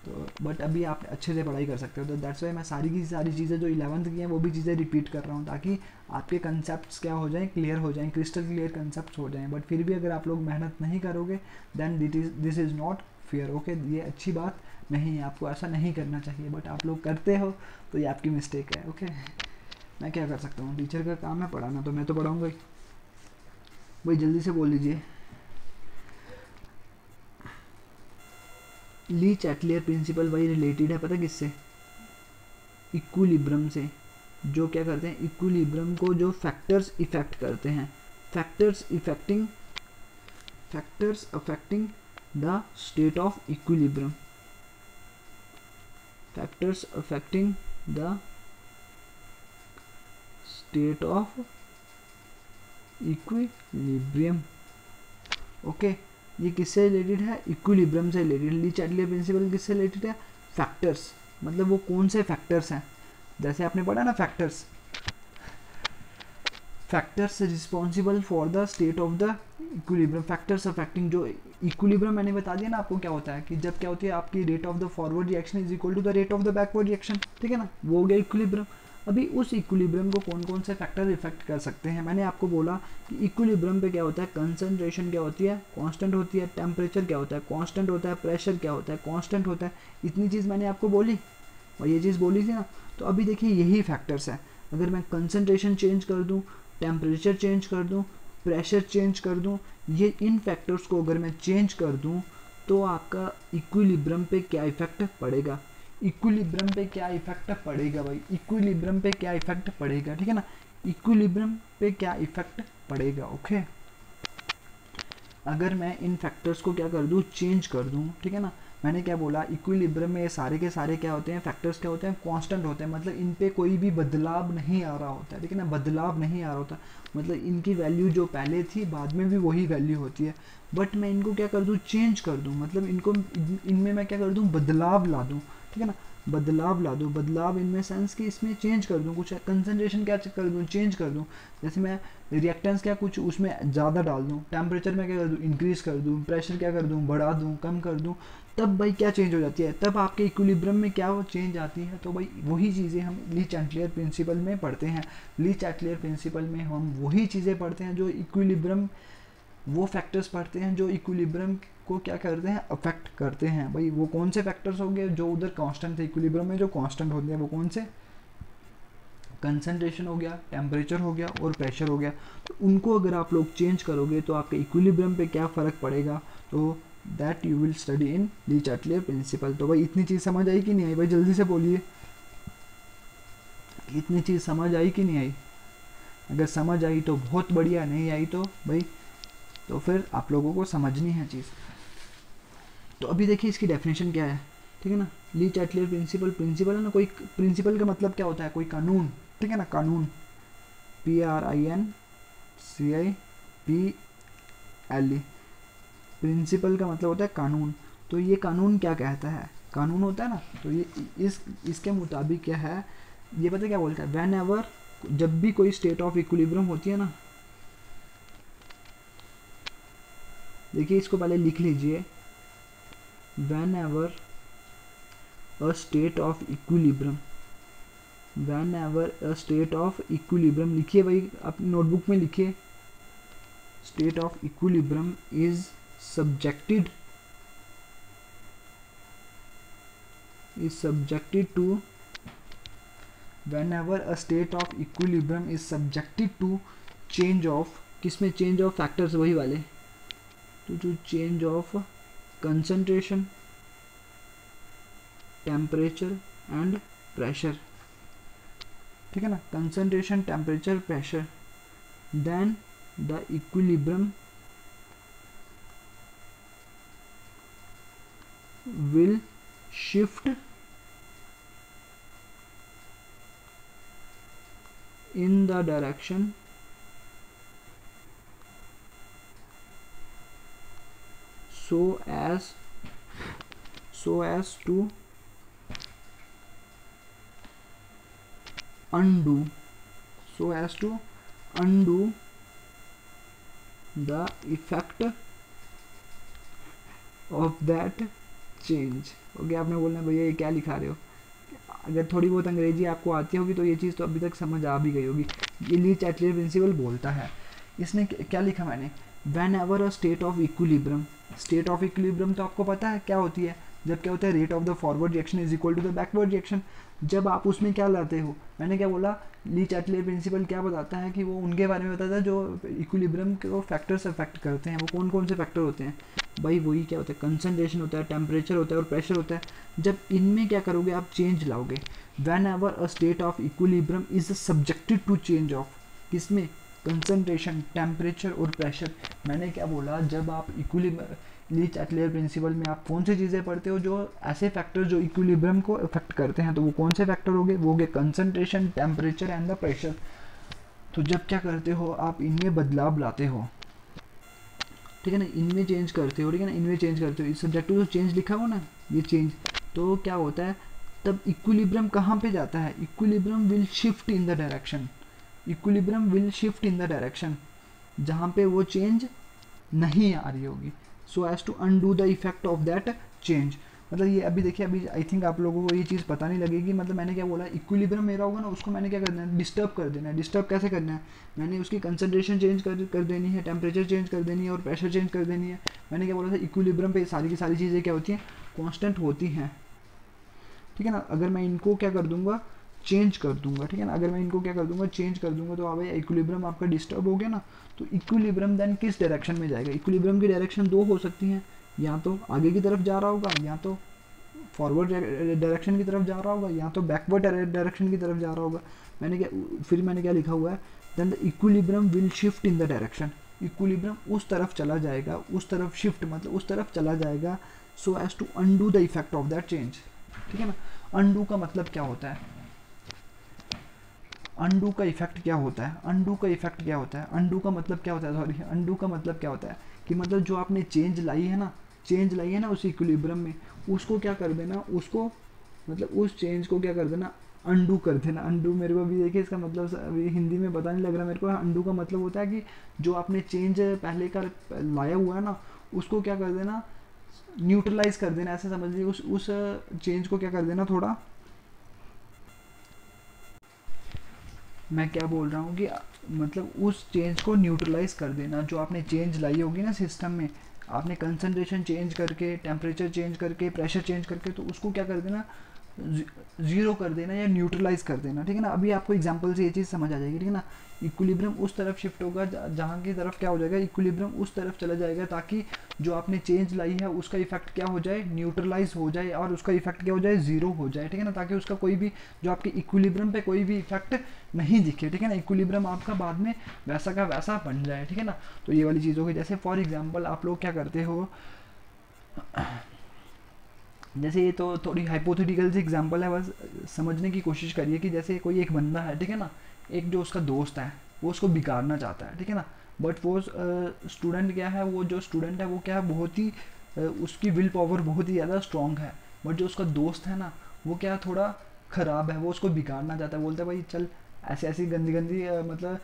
तो बट अभी आप अच्छे से पढ़ाई कर सकते हो, तो दैट्स वाई मैं सारी की सारी चीज़ें जो 11th की हैं वो भी चीज़ें रिपीट कर रहा हूँ, ताकि आपके कंसेप्ट्स क्या हो जाएं, क्लियर हो जाएं, क्रिस्टल क्लियर कंसेप्ट्स हो जाएं। बट फिर भी अगर आप लोग मेहनत नहीं करोगे then this is not fair. Okay, ये अच्छी बात नहीं, आपको ऐसा नहीं करना चाहिए, बट आप लोग करते हो तो ये आपकी मिस्टेक है। ओके, मैं क्या कर सकता हूँ, टीचर का काम है पढ़ाना, तो मैं तो पढ़ाऊँगा ही। भाई जल्दी से बोल लीजिए। ली चैटलियर प्रिंसिपल भाई रिलेटेड है पता किससे, इक्विलिब्रियम से। जो क्या करते हैं, इक्विलिब्रियम को जो फैक्टर्स इफेक्ट करते हैं, factors affecting the state of equilibrium, factors affecting the state of equilibrium. Okay, ये किससे रिलेटेड है, इक्विलिब्रियम से रिलेटेड। ली चैटलियर प्रिंसिपल किससे रिलेटेड है, फैक्टर्स, मतलब वो कौन से फैक्टर्स हैं। जैसे आपने पढ़ा ना factors responsible for the state of the equilibrium, factors affecting, जो इक्विलिब्रियम मैंने बता दिया ना आपको क्या होता है, कि जब क्या होती है आपकी rate of the forward reaction is equal to the rate of the backward reaction, ठीक है ना, वो हो गया इक्विलिब्रियम। अभी उस इक्विलिब्रियम को कौन कौन से फैक्टर इफेक्ट कर सकते हैं, मैंने आपको बोला कि इक्विलिब्रियम पे क्या होता है, कंसंट्रेशन क्या होती है, कांस्टेंट होती है, टेम्परेचर क्या होता है, कांस्टेंट होता है, प्रेशर क्या होता है, कांस्टेंट होता है। इतनी चीज़ मैंने आपको बोली और ये चीज़ बोली थी ना। तो अभी देखिए यही फैक्टर्स है, अगर मैं कंसंट्रेशन चेंज कर दूँ, टेम्परेचर चेंज कर दूँ, प्रेशर चेंज कर दूँ, ये इन फैक्टर्स को अगर मैं चेंज कर दूँ तो आपका इक्विलिब्रियम पे क्या इफेक्ट पड़ेगा, इक्विलिब्रियम पे क्या इफेक्ट पड़ेगा भाई, इक्विलिब्रियम पे क्या इफेक्ट पड़ेगा, ठीक है ना, इक्विलिब्रियम पे क्या इफेक्ट पड़ेगा। ओके, अगर मैं इन फैक्टर्स को क्या कर दूँ, चेंज कर दूँ, ठीक है ना। मैंने क्या बोला, इक्विलिब्रियम में ये सारे के सारे क्या होते हैं, फैक्टर्स क्या होते हैं, कांस्टेंट होते हैं, मतलब इन पे कोई भी बदलाव नहीं आ रहा होता है, ठीक है ना, बदलाव नहीं आ रहा होता, मतलब इनकी वैल्यू जो पहले थी बाद में भी वही वैल्यू होती है। बट मैं इनको क्या कर दूँ, चेंज कर दूँ, मतलब इनको इनमें मैं क्या कर दूँ, बदलाव ला दूँ, ठीक है ना, बदलाव ला दूँ, बदलाव इनमें सेंस कि इसमें चेंज कर दूँ, कुछ कंसंट्रेशन क्या कर दूँ, चेंज कर दूँ। जैसे मैं रिएक्टेंस क्या कुछ उसमें ज़्यादा डाल दूँ, टेम्परेचर में क्या कर दूँ, इंक्रीज़ कर दूँ, प्रेशर क्या कर दूँ, बढ़ा दूँ, कम कर दूँ, तब भाई क्या चेंज हो जाती है, तब आपके इक्विलिब्रियम में क्या वो चेंज आती है। तो भाई वही चीज़ें हम ली चैटलियर प्रिंसिपल में पढ़ते हैं। ली चैटलियर प्रिंसिपल में हम वही चीज़ें पढ़ते हैं जो इक्विलिब्रियम, वो फैक्टर्स पढ़ते हैं जो इक्विलिब्रियम को क्या करते हैं, अफेक्ट करते हैं। भाई वो कौन से फैक्टर्स होंगे, जो उधर कांस्टेंट थे, इक्विलिब्रियम में जो कांस्टेंट होते हैं वो कौन से, कंसंट्रेशन हो गया, टेम्परेचर हो गया और प्रेशर हो गया। तो उनको अगर आप लोग चेंज करोगे तो आपके इक्विलिब्रियम पे क्या फ़र्क पड़ेगा, तो that you will study in Lee Chatelier principal. तो भाई इतनी चीज़ समझ आई कि नहीं आई, भाई जल्दी से बोलिए, इतनी चीज़ समझ आई कि नहीं आई। अगर समझ आई तो बहुत बढ़िया, नहीं आई तो भाई तो फिर आप लोगों को समझनी है चीज़। तो अभी देखिए इसकी डेफिनेशन क्या है, ठीक है ना। ली चैटलियर प्रिंसिपल, प्रिंसिपल है ना, कोई प्रिंसिपल का मतलब क्या होता है, कोई कानून, ठीक है ना, कानून, PRINCIPLE, प्रिंसिपल का मतलब होता है कानून। तो ये कानून क्या कहता है, कानून होता है ना, तो ये इसके मुताबिक क्या है, ये पता क्या बोलता है, व्हेन एवर, जब भी कोई स्टेट ऑफ इक्विलिब्रियम होती है ना, देखिए इसको पहले लिख लीजिए, when ever a state of equilibrium, when ever a state of equilibrium, लिखिए भाई अपनी नोटबुक में लिखिए, state of equilibrium is subjected to, whenever a state of equilibrium is subjected to change of, किसमें change of factors, वही वाले, to change of concentration, temperature and pressure, ठीक है ना, concentration, temperature, pressure, then the equilibrium will shift in the direction so as to undo the effect of that change. Okay, आपने बोलना भैया ये क्या लिखा रहे हो, अगर थोड़ी बहुत अंग्रेजी आपको आती होगी तो ये चीज़ तो अभी तक समझ आ भी गई होगी। ये ली चैटलियर प्रिंसिपल बोलता है, इसने क्या लिखा मैंने, when ever a state of equilibrium, state of equilibrium तो आपको पता है क्या होती है, जब क्या होता है rate of the forward reaction is equal to the backward reaction. जब आप उसमें क्या लाते हो, मैंने क्या बोला, ली चैटलियर प्रिंसिपल क्या बताता है कि वो उनके बारे में बताता है जो इक्विलिब्रियम को फैक्टर्स अफेक्ट करते हैं। वो कौन कौन से फैक्टर होते हैं भाई, वही क्या होता है, कंसंट्रेशन होता है, टेम्परेचर होता है और प्रेशर होता है। जब इनमें क्या करोगे आप, चेंज लाओगे। Whenever a state of equilibrium is subjected to change of, किसमें, कंसंट्रेशन, टेम्परेचर और प्रेशर। मैंने क्या बोला, जब आप ली चैटलियर प्रिंसिपल में आप कौन सी चीज़ें पढ़ते हो, जो ऐसे फैक्टर जो इक्विलिब्रियम को इफेक्ट करते हैं, तो वो कौन से फैक्टर हो गए, वो हो गए concentration, temperature and the pressure. तो जब क्या करते हो आप, इनमें बदलाव लाते हो, ठीक है ना, इनमें चेंज करते हो, ठीक है ना, इनमें चेंज करते हो, इस सब्जेक्ट में जो चेंज लिखा हो ना, ये चेंज, तो क्या होता है, तब इक्विलिब्रियम कहाँ पे जाता है, equilibrium will shift in the direction, equilibrium will shift in the direction जहाँ पे वो चेंज नहीं आ रही होगी, so as to undo the effect of that change. मतलब ये अभी देखिए, अभी आई थिंक आप लोगों को ये चीज़ पता नहीं लगेगी। मतलब मैंने क्या बोला, इक्विलिब्रियम मेरा होगा ना, उसको मैंने क्या करना है, डिस्टर्ब कर देना है। डिस्टर्ब कैसे करना है, मैंने उसकी कंसंट्रेशन चेंज कर देनी है, टेम्परेचर चेंज कर देनी है और प्रेशर चेंज कर देनी है। मैंने क्या बोला था, इक्विलिब्रियम पे सारी की सारी चीज़ें क्या होती हैं, कॉन्स्टेंट होती हैं, ठीक है ना। अगर मैं इनको क्या कर दूंगा, चेंज कर दूंगा, ठीक है ना, अगर मैं इनको क्या कर दूंगा, चेंज कर दूंगा, तो भाई इक्विलिब्रियम आपका डिस्टर्ब हो गया ना। तो इक्विलिब्रियम देन किस डायरेक्शन में जाएगा, इक्विलिब्रियम की डायरेक्शन दो हो सकती हैं, या तो आगे की तरफ जा रहा होगा, या तो फॉरवर्ड डायरेक्शन की तरफ जा रहा होगा, या तो बैकवर्ड डायरेक्शन की तरफ जा रहा होगा। मैंने क्या लिखा हुआ है, then the equilibrium will shift in the direction, equilibrium उस तरफ चला जाएगा, उस तरफ शिफ्ट मतलब उस तरफ चला जाएगा, so as to undo the effect of that change, ठीक है ना। अनडू का मतलब क्या होता है, अनडू का इफेक्ट क्या होता है, अनडू का इफेक्ट क्या होता है, अनडू का मतलब क्या होता है, सॉरी, अनडू का मतलब क्या होता है कि मतलब जो आपने चेंज लाई है ना, चेंज लाई है ना उस इक्विलिब्रियम में, उसको क्या कर देना, उसको मतलब उस चेंज को क्या कर देना, अनडू कर देना। अनडू मेरे को अभी देखिए इसका मतलब अभी हिंदी में पता नहीं लग रहा मेरे को। अनडू का मतलब होता है कि जो आपने चेंज पहले का लाया हुआ है ना, उसको क्या कर देना, न्यूट्रलाइज कर देना, ऐसे समझ लीजिए। उस चेंज को क्या कर देना, थोड़ा, मैं क्या बोल रहा हूँ कि मतलब उस चेंज को न्यूट्रलाइज कर देना। जो आपने चेंज लाई होगी ना सिस्टम में, आपने कंसंट्रेशन चेंज करके, टेम्परेचर चेंज करके, प्रेशर चेंज करके, तो उसको क्या कर देना, ज़ीरो कर देना या न्यूट्रलाइज कर देना, ठीक है ना। अभी आपको एग्जांपल से ये चीज़ समझ आ जाएगी, ठीक है ना। इक्विलिब्रियम उस तरफ शिफ्ट होगा जहाँ की तरफ क्या हो जाएगा, इक्विलिब्रियम उस तरफ चला जाएगा, ताकि जो आपने चेंज लाई है उसका इफेक्ट क्या हो जाए, न्यूट्रलाइज हो जाए, और उसका इफेक्ट क्या हो जाए, ज़ीरो हो जाए, ठीक है ना। ताकि उसका कोई भी, जो आपके इक्विलिब्रियम पे कोई भी इफेक्ट नहीं दिखे, ठीक है ना। इक्विलिब्रियम आपका बाद में वैसा का वैसा बन जाए, ठीक है ना। तो ये वाली चीज़ होगी। जैसे फॉर एग्जाम्पल आप लोग क्या करते हो, जैसे ये तो थोड़ी हाइपोथेटिकल सी एग्जांपल है, बस समझने की कोशिश करिए कि जैसे कोई एक बंदा है, ठीक है ना, एक जो उसका दोस्त है वो उसको बिगाड़ना चाहता है, ठीक है ना। बट वो स्टूडेंट क्या है, वो जो स्टूडेंट है वो क्या है, बहुत ही उसकी विल पावर बहुत ही ज़्यादा स्ट्रॉन्ग है। बट जो उसका दोस्त है ना, वो क्या थोड़ा ख़राब है, वो उसको बिगाड़ना चाहता है, बोलता है भाई चल ऐसे ऐसी गंदी गंदी मतलब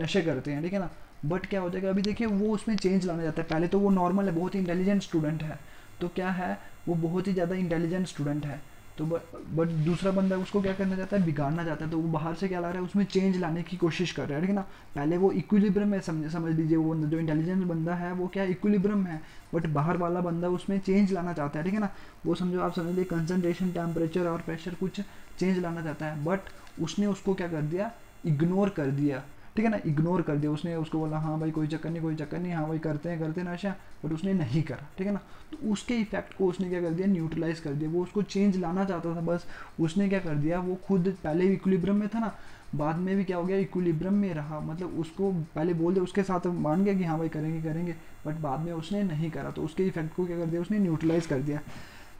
नशे करते हैं, ठीक है ना। बट क्या हो जाएगा, अभी देखिए वो उसमें चेंज लाना चाहता है। पहले तो वो नॉर्मल है, बहुत ही इंटेलिजेंट स्टूडेंट है, तो क्या है, वो बहुत ही ज़्यादा इंटेलिजेंट स्टूडेंट है, तो बट दूसरा बंदा उसको क्या करना चाहता है, बिगाड़ना चाहता है। तो वो बाहर से क्या ला रहा है, उसमें चेंज लाने की कोशिश कर रहा है, ठीक है ना। पहले वो इक्विलिब्रियम में समझ लीजिए, वो जो इंटेलिजेंट बंदा है वो क्या इक्विलिब्रियम है, बट बाहर वाला बंदा उसमें चेंज लाना चाहता है, ठीक है ना। वो समझो, आप समझ लीजिए कंसंट्रेशन, टेम्परेचर और प्रेशर कुछ चेंज लाना चाहता है, बट उसने उसको क्या कर दिया, इग्नोर कर दिया, ठीक है ना। इग्नोर कर दिया उसने, उसको बोला हाँ भाई कोई चक्कर नहीं, कोई चक्कर नहीं, हाँ भाई करते हैं नशा, बट उसने नहीं करा, ठीक है ना। तो उसके इफेक्ट को उसने क्या कर दिया, न्यूट्रलाइज कर दिया। वो उसको चेंज लाना चाहता था, बस उसने क्या कर दिया, वो खुद पहले इक्विलिब्रियम में था ना, बाद में भी क्या हो गया, इक्विलिब्रियम में रहा, मतलब उसको पहले बोल दिया, उसके साथ मान गया कि हाँ भाई करेंगे करेंगे, बट बाद में उसने नहीं करा, तो उसके इफेक्ट को क्या कर दिया, उसने न्यूट्रलाइज कर दिया।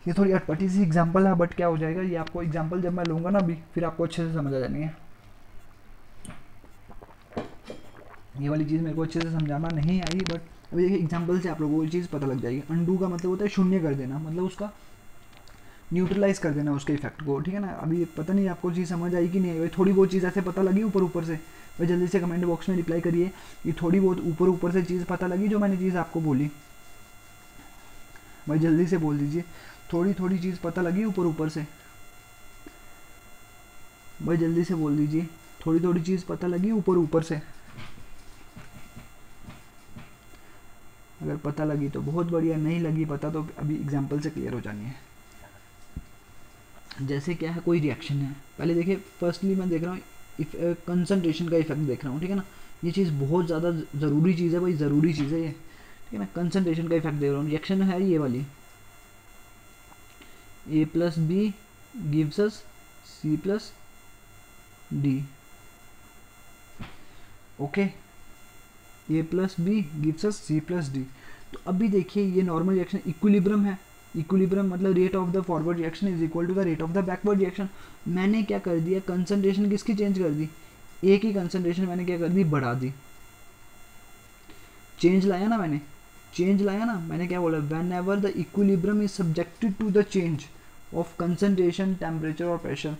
ये थोड़ी अटपटी सी एग्जाम्पल है, बट क्या हो जाएगा, ये आपको एग्जाम्पल जब मैं लूँगा ना अभी, फिर आपको अच्छे से समझ आ जानी है। ये वाली चीज़ मेरे को अच्छे से समझाना नहीं आई, बट अभी देखिए एग्जाम्पल से आप लोगों को ये चीज़ पता लग जाएगी। अनडू का मतलब होता है शून्य कर देना, मतलब उसका न्यूट्रलाइज कर देना उसके इफेक्ट को, ठीक है ना। अभी पता नहीं आपको चीज़ समझ आई कि नहीं आई, थोड़ी बहुत चीज़ ऐसे पता लगी ऊपर ऊपर से, भाई जल्दी से कमेंट बॉक्स में रिप्लाई करिए कि थोड़ी बहुत ऊपर ऊपर से चीज़ पता लगी जो मैंने चीज़ आपको बोली, भाई जल्दी से बोल दीजिए, थोड़ी थोड़ी चीज़ पता लगी ऊपर ऊपर से, भाई जल्दी से बोल दीजिए, थोड़ी थोड़ी चीज़ पता लगी ऊपर ऊपर से। अगर पता लगी तो बहुत बढ़िया, नहीं लगी पता तो अभी एग्जाम्पल से क्लियर हो जानी है। जैसे क्या है, कोई रिएक्शन है, पहले देखिए फर्स्टली मैं देख रहा हूँ कंसंट्रेशन का इफेक्ट देख रहा हूँ, ठीक है ना। ये चीज़ बहुत ज़्यादा ज़रूरी चीज़ है भाई, ज़रूरी चीज़ है ये, ठीक है ना। कंसंट्रेशन का इफेक्ट देख रहा हूँ, रिएक्शन है ये वाली, A plus B gives us C plus D, okay, A plus B gives us C plus D. तो अभी देखिए ये नॉर्मल रिएक्शन इक्विलिब्रियम है, इक्विलिब्रियम मतलब rate of the forward reaction is equal to the rate of the backward reaction. मैंने क्या कर दिया, कंसंट्रेशन किसकी चेंज कर दी, ए की कंसंट्रेशन मैंने क्या कर दी, बढ़ा दी, चेंज लाया ना मैंने, चेंज लाया ना मैंने, क्या बोला, whenever the equilibrium is subjected to the change of concentration temperature और प्रेशर।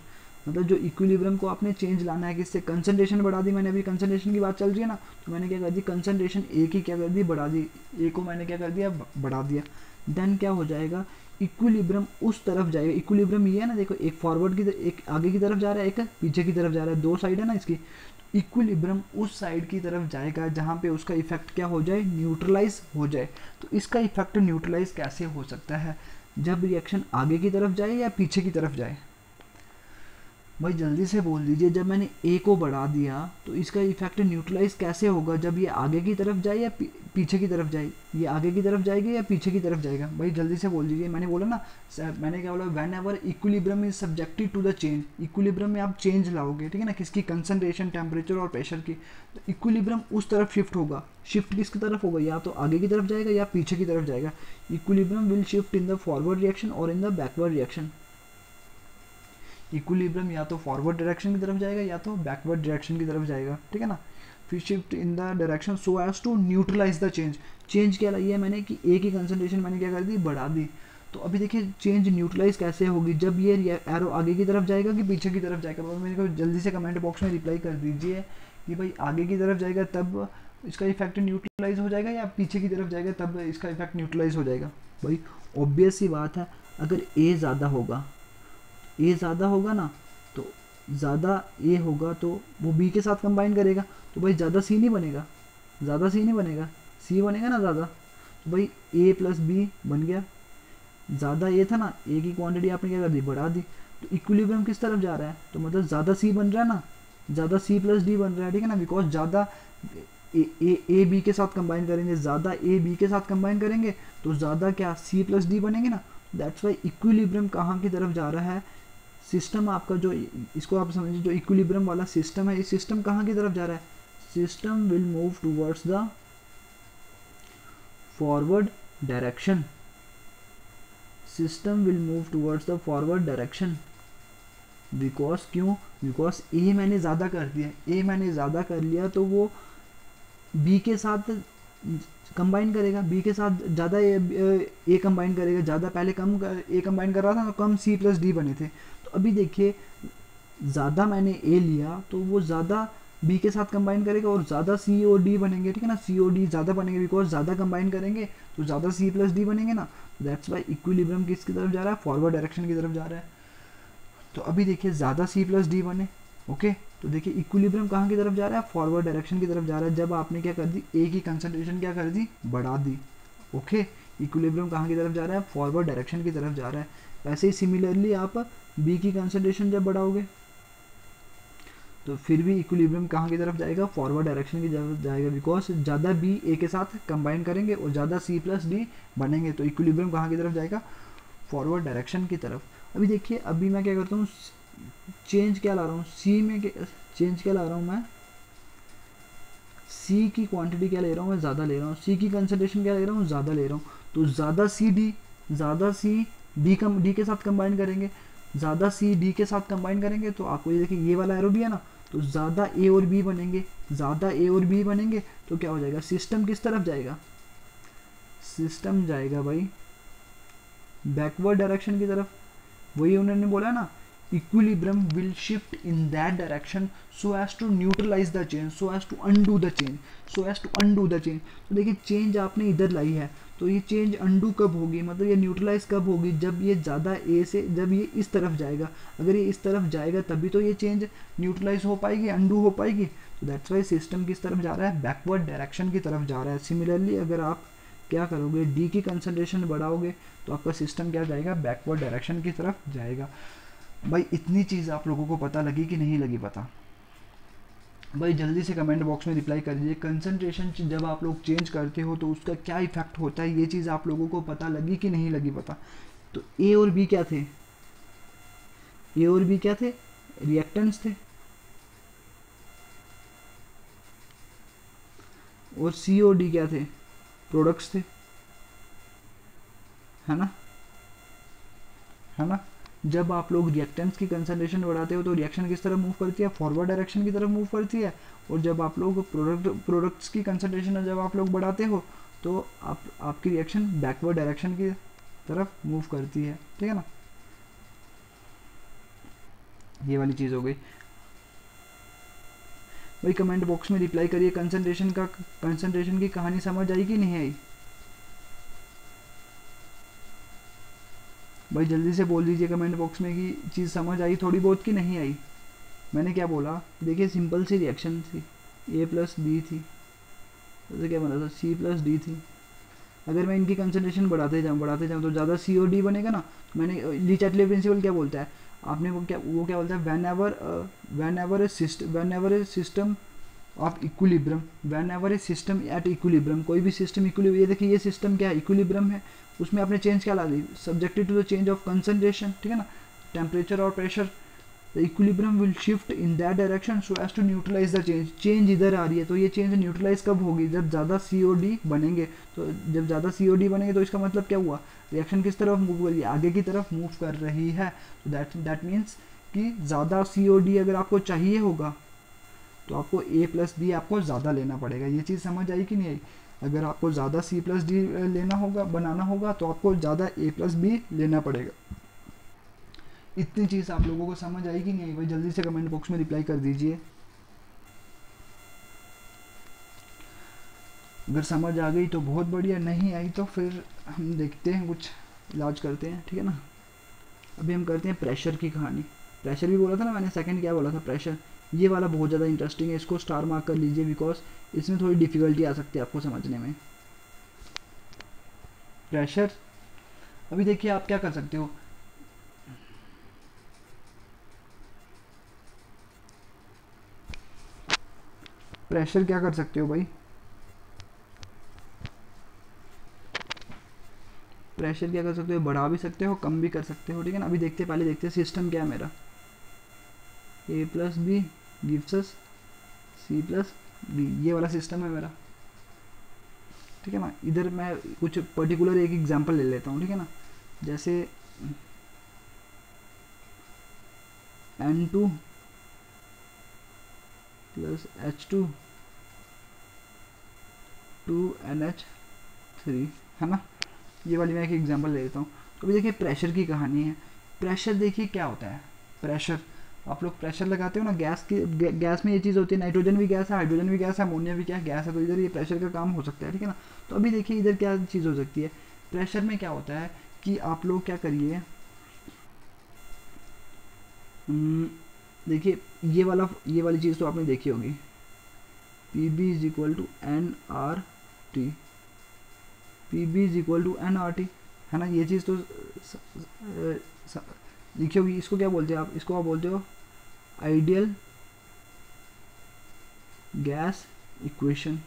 मतलब जो इक्विलिब्रियम को आपने चेंज लाना है, किससे, कंसंट्रेशन बढ़ा दी मैंने, अभी कंसंट्रेशन की बात चल रही है ना, तो मैंने क्या कर दी, कंसंट्रेशन ए की क्या कर दी, बढ़ा दी, ए को मैंने क्या कर दिया, बढ़ा दिया। देन क्या हो जाएगा, इक्विलिब्रियम उस तरफ जाएगा, इक्विलिब्रियम ये है ना, देखो एक फॉरवर्ड की, एक आगे की तरफ जा रहा है, एक पीछे की तरफ जा रहा है, दो साइड है ना इसकी। इक्विलिब्रियम उस साइड की तरफ जाएगा जहाँ पे उसका इफेक्ट क्या हो जाए, न्यूट्रलाइज हो जाए। तो इसका इफेक्ट न्यूट्रलाइज कैसे हो सकता है, जब रिएक्शन आगे की तरफ जाए या पीछे की तरफ जाए। भाई जल्दी से बोल दीजिए, जब मैंने ए को बढ़ा दिया तो इसका इफेक्ट न्यूट्रलाइज कैसे होगा, जब ये आगे की तरफ जाए या पीछे की तरफ जाए, ये आगे की तरफ जाएगी या पीछे की तरफ जाएगा। भाई जल्दी से बोल दीजिए, मैंने बोला ना, मैंने क्या बोला, whenever equilibrium is subjected to the change, equilibrium में आप चेंज लाओगे, ठीक है ना, किसकी, कंसंट्रेशन टेम्परेचर और प्रेशर की, तो इक्विलिब्रियम उस तरफ शिफ्ट होगा। शिफ्ट किसकी तरफ होगा, या तो आगे की तरफ जाएगा या पीछे की तरफ जाएगा। Equilibrium will shift in the forward reaction और in the backward reaction. Equilibrium या तो फॉरवर्ड डायरेक्शन की तरफ जाएगा या तो बैकवर्ड डायरेक्शन की तरफ जाएगा, ठीक है ना। फिर shift in the direction so as to neutralise the change. Change क्या लाई है मैंने कि ए की कंसंट्रेशन मैंने क्या कर दी, बढ़ा दी। तो अभी देखिए चेंज न्यूट्रलाइज कैसे होगी, जब ये एरो आगे की तरफ जाएगा कि पीछे की तरफ जाएगा। मेरे को जल्दी से कमेंट बॉक्स में रिप्लाई कर दीजिए कि भाई आगे की तरफ जाएगा तब इसका इफेक्ट न्यूट्रलाइज हो जाएगा, या पीछे की तरफ जाएगा तब इसका इफेक्ट न्यूट्रलाइज हो जाएगा। भाई ऑब्वियस सी बात है, अगर ए ज़्यादा होगा, ए ज़्यादा होगा ना, तो ज़्यादा ए होगा तो वो बी के साथ कंबाइन करेगा, तो भाई ज़्यादा सी नहीं बनेगा, ज़्यादा सी नहीं बनेगा, सी बनेगा ना ज़्यादा। तो भाई ए प्लस बी बन गया, ज़्यादा ए था ना, ए की क्वांटिटी आपने क्या कर दी, बढ़ा दी। तो इक्विलिब्रियम किस तरफ जा रहा है, तो मतलब ज़्यादा सी बन रहा है ना, ज़्यादा सी प्लस डी बन रहा है, ठीक है ना, बिकॉज ज़्यादा ए बी के साथ कंबाइन करेंगे, ज़्यादा ए बी के साथ कंबाइन करेंगे तो ज़्यादा क्या, सी प्लस डी बनेंगे ना। दैट्स वाई इक्विलिब्रियम कहाँ की तरफ जा रहा है, सिस्टम आपका जो, इसको आप समझिए जो इक्विलिब्रियम वाला सिस्टम है, इस सिस्टम कहाँ की तरफ जा रहा है, system will move towards the forward direction, system will move towards the forward direction. Because क्यों, बिकॉज ए मैंने ज़्यादा कर दिया, ए मैंने ज़्यादा कर लिया तो वो बी के साथ कंबाइन करेगा, बी के साथ ज़्यादा ए कंबाइन करेगा, ज़्यादा पहले कम ए कंबाइन कर रहा था तो कम सी प्लस डी बने थे। तो अभी देखिए ज़्यादा मैंने ए लिया तो वो ज़्यादा बी के साथ कंबाइन करेगा और ज़्यादा सी और डी बनेंगे, ठीक है ना, सी और डी ज़्यादा बनेंगे, बिकॉज ज़्यादा कंबाइन करेंगे तो ज़्यादा सी प्लस डी बनेंगे ना। दैट्स वाई इक्विलिब्रियम किसकी तरफ जा रहा है, फॉरवर्ड डायरेक्शन की तरफ जा रहा है। तो अभी देखिए ज़्यादा सी प्लस डी बने, ओके, तो देखिए इक्विलिब्रियम कहाँ की तरफ जा रहा है, फॉरवर्ड डायरेक्शन की तरफ जा रहा है, जब आपने क्या कर दी, ए की कंसंट्रेशन क्या कर दी, बढ़ा दी, ओके। इक्विलिब्रियम कहाँ की तरफ जा रहा है, फॉरवर्ड डायरेक्शन की तरफ जा रहा है। वैसे ही सिमिलरली आप बी की कंसंट्रेशन जब बढ़ाओगे तो फिर भी इक्विलिब्रियम कहाँ की तरफ जाएगा, फॉरवर्ड डायरेक्शन की तरफ जाएगा, बिकॉज ज़्यादा बी ए के साथ कंबाइन करेंगे और ज़्यादा सी प्लस डी बनेंगे, तो इक्विलिब्रियम कहाँ की तरफ जाएगा, फॉरवर्ड डायरेक्शन की तरफ। अभी देखिए अभी मैं क्या करता हूँ, चेंज क्या ला रहा हूँ, सी में चेंज क्या ला रहा हूँ मैं, सी की क्वांटिटी क्या ले रहा हूँ मैं, ज़्यादा ले रहा हूँ, सी की कंसंट्रेशन क्या ले रहा हूँ, ज़्यादा ले रहा हूँ। तो ज़्यादा सी डी डी के साथ कंबाइन करेंगे, ज़्यादा सी डी के साथ कंबाइन करेंगे तो आपको ये देखिए ये वाला एरो भी है ना, तो ज़्यादा ए और बी बनेंगे, ज़्यादा ए और बी बनेंगे तो क्या हो जाएगा, सिस्टम किस तरफ जाएगा, सिस्टम जाएगा भाई बैकवर्ड डायरेक्शन की तरफ। वही उन्होंने बोला ना, equilibrium will shift in that direction so as to neutralize the change, so as to undo the change, so as to undo the change। तो देखिए चेंज आपने इधर लाई है तो ये चेंज अंडू कब होगी, मतलब ये न्यूट्रलाइज कब होगी, जब ये ज़्यादा ए से, जब ये इस तरफ जाएगा, अगर ये इस तरफ जाएगा तभी तो ये चेंज न्यूट्रलाइज हो पाएगी, अंडू हो पाएगी। तो दैट्स वाई सिस्टम किस तरफ जा रहा है, बैकवर्ड डायरेक्शन की तरफ जा रहा है। सिमिलरली अगर आप क्या करोगे, डी की कंसंट्रेशन बढ़ाओगे तो आपका सिस्टम क्या जाएगा, बैकवर्ड डायरेक्शन की तरफ जाएगा। भाई इतनी चीज़ आप लोगों को पता लगी कि नहीं लगी पता? भाई जल्दी से कमेंट बॉक्स में रिप्लाई कर दीजिए। कंसंट्रेशन जब आप लोग चेंज करते हो तो उसका क्या इफेक्ट होता है, ये चीज़ आप लोगों को पता लगी कि नहीं लगी पता? तो ए और बी क्या थे? ए और बी क्या थे? रिएक्टेंट्स थे। और सी और डी क्या थे? प्रोडक्ट्स थे, है ना? है ना? जब आप लोग रिएक्टेंट्स की कंसंट्रेशन बढ़ाते हो तो रिएक्शन किस तरफ मूव करती है? फॉरवर्ड डायरेक्शन की तरफ मूव करती है। और जब आप लोग प्रोडक्ट्स की कंसंट्रेशन जब आप लोग बढ़ाते हो तो आपकी रिएक्शन बैकवर्ड डायरेक्शन की तरफ मूव करती है, ठीक है ना? ये वाली चीज़ हो गई। भाई कमेंट बॉक्स में रिप्लाई करिए, कंसंट्रेशन की कहानी समझ आई कि नहीं आई? भाई जल्दी से बोल दीजिए कमेंट बॉक्स में कि चीज़ समझ आई थोड़ी बहुत कि नहीं आई। मैंने क्या बोला? देखिए सिंपल सी रिएक्शन थी, ए प्लस बी थी, जैसे क्या बना था, सी प्लस डी थी। अगर मैं इनकी कंसंट्रेशन बढ़ाते जाऊँ तो ज़्यादा सी और डी बनेगा ना। मैंने ली चैटले प्रिंसिपल क्या बोलता है, आपने वो क्या बोलता है, van ever A system of equilibrium, van ever A system at equilibrium, कोई भी सिस्टम इक्विलिब्रियम, ये देखिए ये सिस्टम क्या है, इक्विलिब्रियम है, उसमें आपने चेंज क्या ला दी, subjected to the change of concentration, ठीक है ना, टेम्परेचर और pressure, the equilibrium will shift in that direction so as to neutralise the change. Change इधर आ रही है तो ये चेंज न्यूट्रलाइज कब होगी? जब ज़्यादा सी ओ डी बनेंगे। तो जब ज़्यादा सी ओ डी बनेंगे तो इसका मतलब क्या हुआ? रिएक्शन किस तरफ मूव कर रही है? आगे की तरफ मूव कर रही है। तो दैट मीन्स कि ज़्यादा सी ओ डी अगर आपको चाहिए होगा तो आपको ए प्लस बी आपको ज़्यादा लेना पड़ेगा। ये चीज़ समझ आई कि नहीं आई? अगर आपको ज़्यादा सी प्लस डी लेना होगा, बनाना होगा, तो आपको ज़्यादा ए प्लस बी लेना पड़ेगा। इतनी चीज़ आप लोगों को समझ आई कि नहीं आई? भाई जल्दी से कमेंट बॉक्स में रिप्लाई कर दीजिए। अगर समझ आ गई तो बहुत बढ़िया, नहीं आई तो फिर हम देखते हैं, कुछ इलाज करते हैं, ठीक है ना? अभी हम करते हैं प्रेशर की कहानी। प्रेशर भी बोला था ना मैंने, सेकंड क्या बोला था? प्रेशर। ये वाला बहुत ज़्यादा इंटरेस्टिंग है, इसको स्टार मार्क कर लीजिए बिकॉज इसमें थोड़ी डिफ़िकल्टी आ सकती है आपको समझने में। प्रेशर, अभी देखिए आप क्या कर सकते हो, प्रेशर क्या कर सकते हो भाई? प्रेशर क्या कर सकते हो? बढ़ा भी सकते हो, कम भी कर सकते हो, ठीक है ना? अभी देखते हैं, पहले देखते हैं सिस्टम क्या है मेरा। A plus B gives us C plus B, ये वाला सिस्टम है मेरा, ठीक है ना? इधर मैं कुछ पर्टिकुलर एक एग्जांपल ले लेता हूँ, ठीक है ना? जैसे N2 प्लस H2 2NH3, है ना? ये वाली मैं एक एग्जांपल ले लेता हूँ। तो अभी देखिए प्रेशर की कहानी है। प्रेशर देखिए क्या होता है। प्रेशर, आप लोग प्रेशर लगाते हो ना, गैस में ये चीज़ होती है, नाइट्रोजन भी गैस है, हाइड्रोजन भी गैस है, अमोनिया भी क्या गैस है, तो इधर ये प्रेशर का काम हो सकता है, ठीक है ना? तो अभी देखिए इधर क्या चीज़ हो सकती है। प्रेशर में क्या होता है कि आप लोग क्या करिए, देखिए ये वाली चीज़ तो आपने देखी होगी, P V is equal to N R T, P V is equal to N R T, है ना? ये चीज़ तो लिखी होगी। इसको क्या बोलते हैं आप? इसको आप बोलते हो आइडियल गैस इक्वेशन।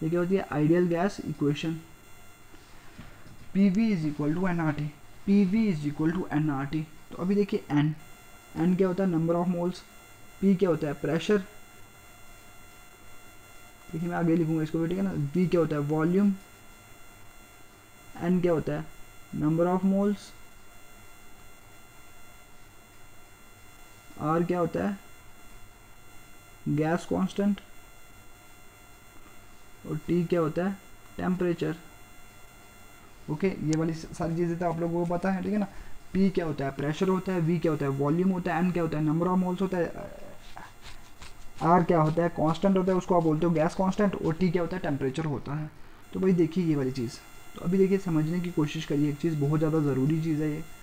ये क्या होती है? Ideal gas equation. P V is equal to N R T, P V is equal to N R T. तो अभी देखिए एन, एन क्या होता है? Number of moles. पी क्या होता है? प्रेशर। देखिए मैं आगे लिखूंगा इसको भी, ठीक है ना? वी क्या होता है? वॉल्यूम। एन क्या होता है? Number of moles. आर क्या होता है? Gas constant. और टी क्या होता है? टेम्परेचर। ओके, ये वाली सारी चीज़ें तो आप लोगों को पता है, ठीक है ना? पी क्या होता है? प्रेशर होता है। वी क्या होता है? वॉल्यूम होता है। एन क्या होता है? नंबर ऑफ मोल्स होता है। आर क्या होता है? कांस्टेंट होता है, उसको आप बोलते हो गैस कांस्टेंट। और टी क्या होता है? टेम्परेचर होता है। तो भाई देखिए ये वाली चीज़, तो अभी देखिए समझने की कोशिश करिए, एक चीज़ बहुत ज़्यादा ज़रूरी चीज़ है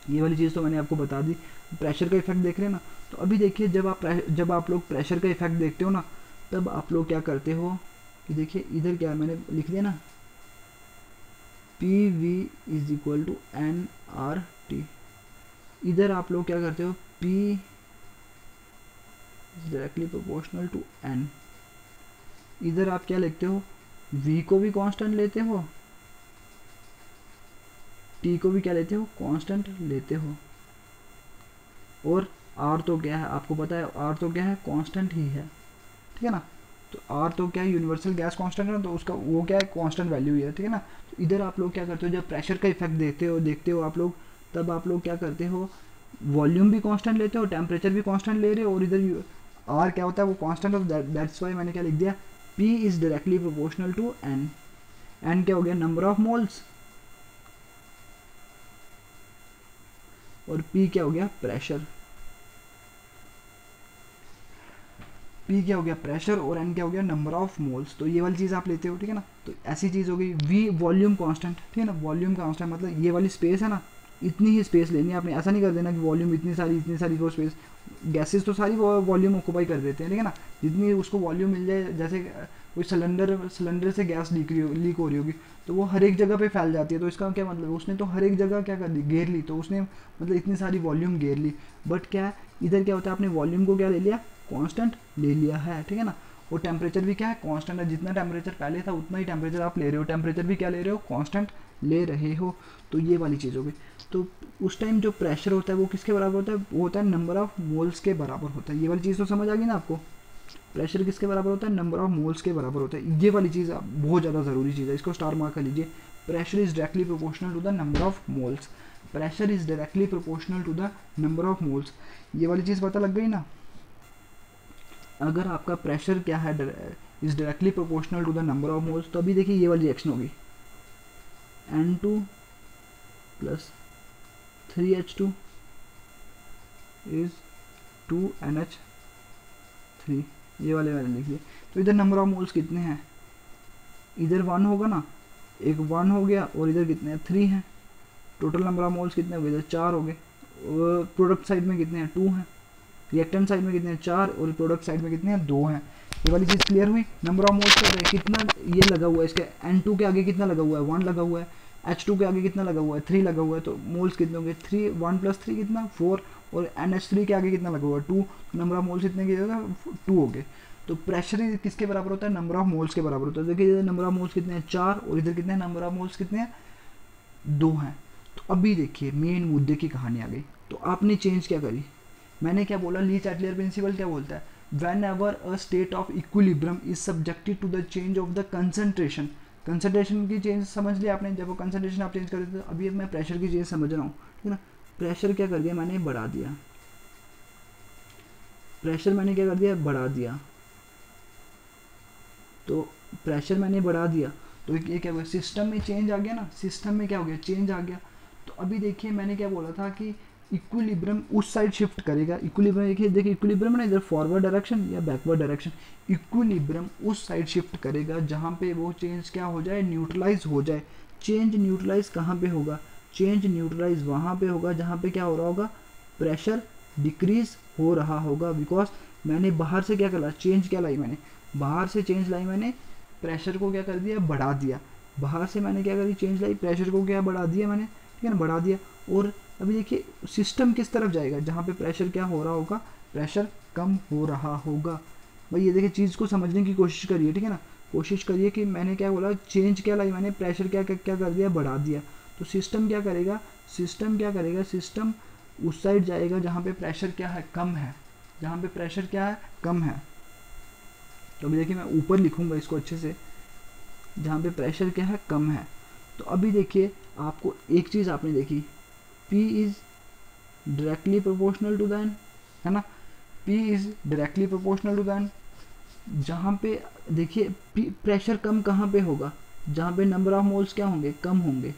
ये वाली चीज़ तो मैंने आपको बता दी। प्रेशर का इफेक्ट देख रहे हैं ना? तो अभी देखिए जब आप लोग प्रेशर का इफेक्ट देखते हो ना, तब आप लोग क्या करते हो कि देखिए इधर क्या मैंने लिख दिया ना, P V is equal to N R T. इधर आप लोग क्या करते हो, P is directly proportional to N। इधर आप क्या लिखते हो, V को भी कांस्टेंट लेते हो, T को भी क्या लेते हो, कांस्टेंट लेते हो, और R तो क्या है, आपको पता है R तो क्या है, कांस्टेंट ही है, ठीक है ना। तो R तो क्या है, यूनिवर्सल गैस कांस्टेंट है ना, तो उसका वो क्या है, कांस्टेंट वैल्यू ही है, ठीक है ना। तो इधर आप लोग क्या करते हो, जब प्रेशर का इफेक्ट देखते हो आप लोग, तब आप लोग क्या करते हो, वॉल्यूम भी कांस्टेंट लेते हो, टेम्परेचर भी कांस्टेंट ले रहे हो, और इधर R क्या होता है, वो कांस्टेंट ऑफ दैट्स वाई मैंने क्या लिख दिया, P is directly proportional to N। N क्या हो गया, नंबर ऑफ मोल्स, और P क्या हो गया, प्रेशर। P क्या हो गया, प्रेशर, और N क्या हो गया, नंबर ऑफ मोल्स। तो ये वाली चीज़ आप लेते हो, ठीक है ना। तो ऐसी चीज़ हो गई। V वॉल्यूम कांस्टेंट, ठीक है ना, वॉल्यूम कांस्टेंट मतलब ये वाली स्पेस है ना, इतनी ही स्पेस लेनी है आपने, ऐसा नहीं कर देना कि वॉल्यूम इतनी सारी वो स्पेस, गैसेस तो सारी वॉल्यूम ऑक्यूपाई कर देते हैं, ठीक है ना। जितनी उसको वॉल्यूम मिल जाए, जैसे कोई सिलेंडर से गैस लीक हो रही होगी, तो वो हर एक जगह पे फैल जाती है। तो इसका क्या मतलब, उसने तो हर एक जगह क्या कर ली, घेर ली, तो उसने मतलब इतनी सारी वॉल्यूम घेर ली। बट क्या है, इधर क्या होता है, आपने वॉल्यूम को क्या ले लिया, कांस्टेंट ले लिया है, ठीक है ना। और टेम्परेचर भी क्या है, कांस्टेंट है, जितना टेम्परेचर पहले था उतना ही टेम्परेचर आप ले रहे हो, टेम्परेचर भी क्या ले रहे हो, कांस्टेंट ले रहे हो। तो ये वाली चीज़ हो गई। तो उस टाइम जो प्रेशर होता है वो किसके बराबर होता है, वो होता है नंबर ऑफ मोल्स के बराबर होता है। ये वाली चीज़ तो समझ आ गई ना आपको, प्रेशर किसके बराबर होता है, नंबर ऑफ मोल्स के बराबर होता है। ये वाली चीज़ बहुत ज़्यादा ज़रूरी चीज़ है, इसको स्टार मार्क कर लीजिए। Pressure is directly proportional to the number of moles, pressure is directly proportional to the number of moles. ये वाली चीज़ पता लग गई ना। अगर आपका प्रेशर क्या है, is directly proportional to the number of moles, तो अभी देखिए ये वाली रिएक्शन होगी, N2 plus 3H2 is 2NH3, ये वाले मैंने लिख दिए। तो इधर नंबर ऑफ मोल्स कितने हैं, इधर 1 होगा ना, एक 1 हो गया, और इधर कितने हैं, 3 हैं। टोटल नंबर ऑफ मोल्स कितने हो गए, इधर 4 हो गए। प्रोडक्ट साइड में कितने हैं, 2 हैं। रिएक्टेंट साइड में कितने हैं, 4, और प्रोडक्ट साइड में कितने हैं, 2 हैं। ये वाली चीज़ क्लियर हुई। नंबर ऑफ मोल्स का कितना ये लगा हुआ है, इसके N2 के आगे कितना लगा हुआ है, 1 लगा हुआ है। H2 के आगे कितना लगा हुआ है, 3 लगा हुआ है। तो मोल्स कितने होंगे, 3, 1 + 3 कितना, 4, और NH3 के आगे कितना लगा हुआ है, 2। नंबर ऑफ मोल्स इतने के 2 हो गए। तो प्रेशर किसके बराबर होता है, नंबर ऑफ मोल्स के बराबर होता है। देखिए इधर नंबर ऑफ मोल्स कितने हैं, 4, और इधर कितने हैं, नंबर ऑफ मोल्स कितने हैं, 2 हैं। तो अभी देखिए मेन मुद्दे की कहानी आ गई। तो आपने चेंज क्या करी, मैंने क्या बोला, ली चैटलियर प्रिंसिपल क्या बोलता है, whenever a state of equilibrium is subjected to the change of the concentration। Concentration की चेंज समझ लिया आपने, जब वो कंसंट्रेशन आप चेंज कर देते हो। अभी मैं प्रेशर की चेंज समझ रहा हूँ, ठीक है ना। प्रेशर क्या कर दिया मैंने, बढ़ा दिया, प्रेशर मैंने क्या कर दिया, बढ़ा दिया। तो प्रेशर मैंने बढ़ा दिया, तो ये क्या हुआ, सिस्टम में चेंज आ गया ना, सिस्टम में क्या हो गया, चेंज आ गया। तो अभी देखिए मैंने क्या बोला था कि इक्विलिब्रियम उस साइड शिफ्ट करेगा। इक्विलिब्रियम देखिए इक्विलिब्रियम ना, इधर फॉरवर्ड डायरेक्शन या बैकवर्ड डायरेक्शन, इक्विलिब्रियम उस साइड शिफ्ट करेगा जहाँ पे वो चेंज क्या हो जाए, न्यूट्रलाइज हो जाए। चेंज न्यूट्रलाइज कहाँ पे होगा, चेंज न्यूट्रलाइज वहाँ पे होगा जहाँ पे क्या हो रहा होगा, प्रेशर डिक्रीज हो रहा होगा। बिकॉज मैंने बाहर से क्या करा, चेंज क्या लाई मैंने, बाहर से चेंज लाई मैंने, प्रेशर को क्या कर दिया, बढ़ा दिया। बाहर से मैंने क्या करी, चेंज लाई, प्रेशर को क्या बढ़ा दिया मैंने, ठीक है ना, बढ़ा दिया। और अभी देखिए सिस्टम किस तरफ जाएगा, जहाँ पे प्रेशर क्या हो रहा होगा, प्रेशर कम हो रहा होगा। भाई ये देखिए चीज़ को समझने की कोशिश करिए, ठीक है ना, कोशिश करिए कि मैंने क्या बोला, चेंज क्या लाई मैंने, प्रेशर क्या क्या कर दिया, बढ़ा दिया। तो सिस्टम क्या करेगा, सिस्टम क्या करेगा, सिस्टम उस साइड जाएगा जहाँ पे प्रेशर क्या है, कम है, जहाँ पे प्रेशर क्या है, कम है। तो अभी देखिए मैं ऊपर लिखूंगा इसको अच्छे से, जहाँ पे प्रेशर क्या है, कम है। तो अभी देखिए आपको एक चीज़ आपने देखी, P is directly proportional to the N, है ना, P is directly proportional to the N। जहाँ पे देखिए प्रेशर कम कहाँ पे होगा, जहाँ पे नंबर ऑफ मोल्स क्या होंगे, कम होंगे,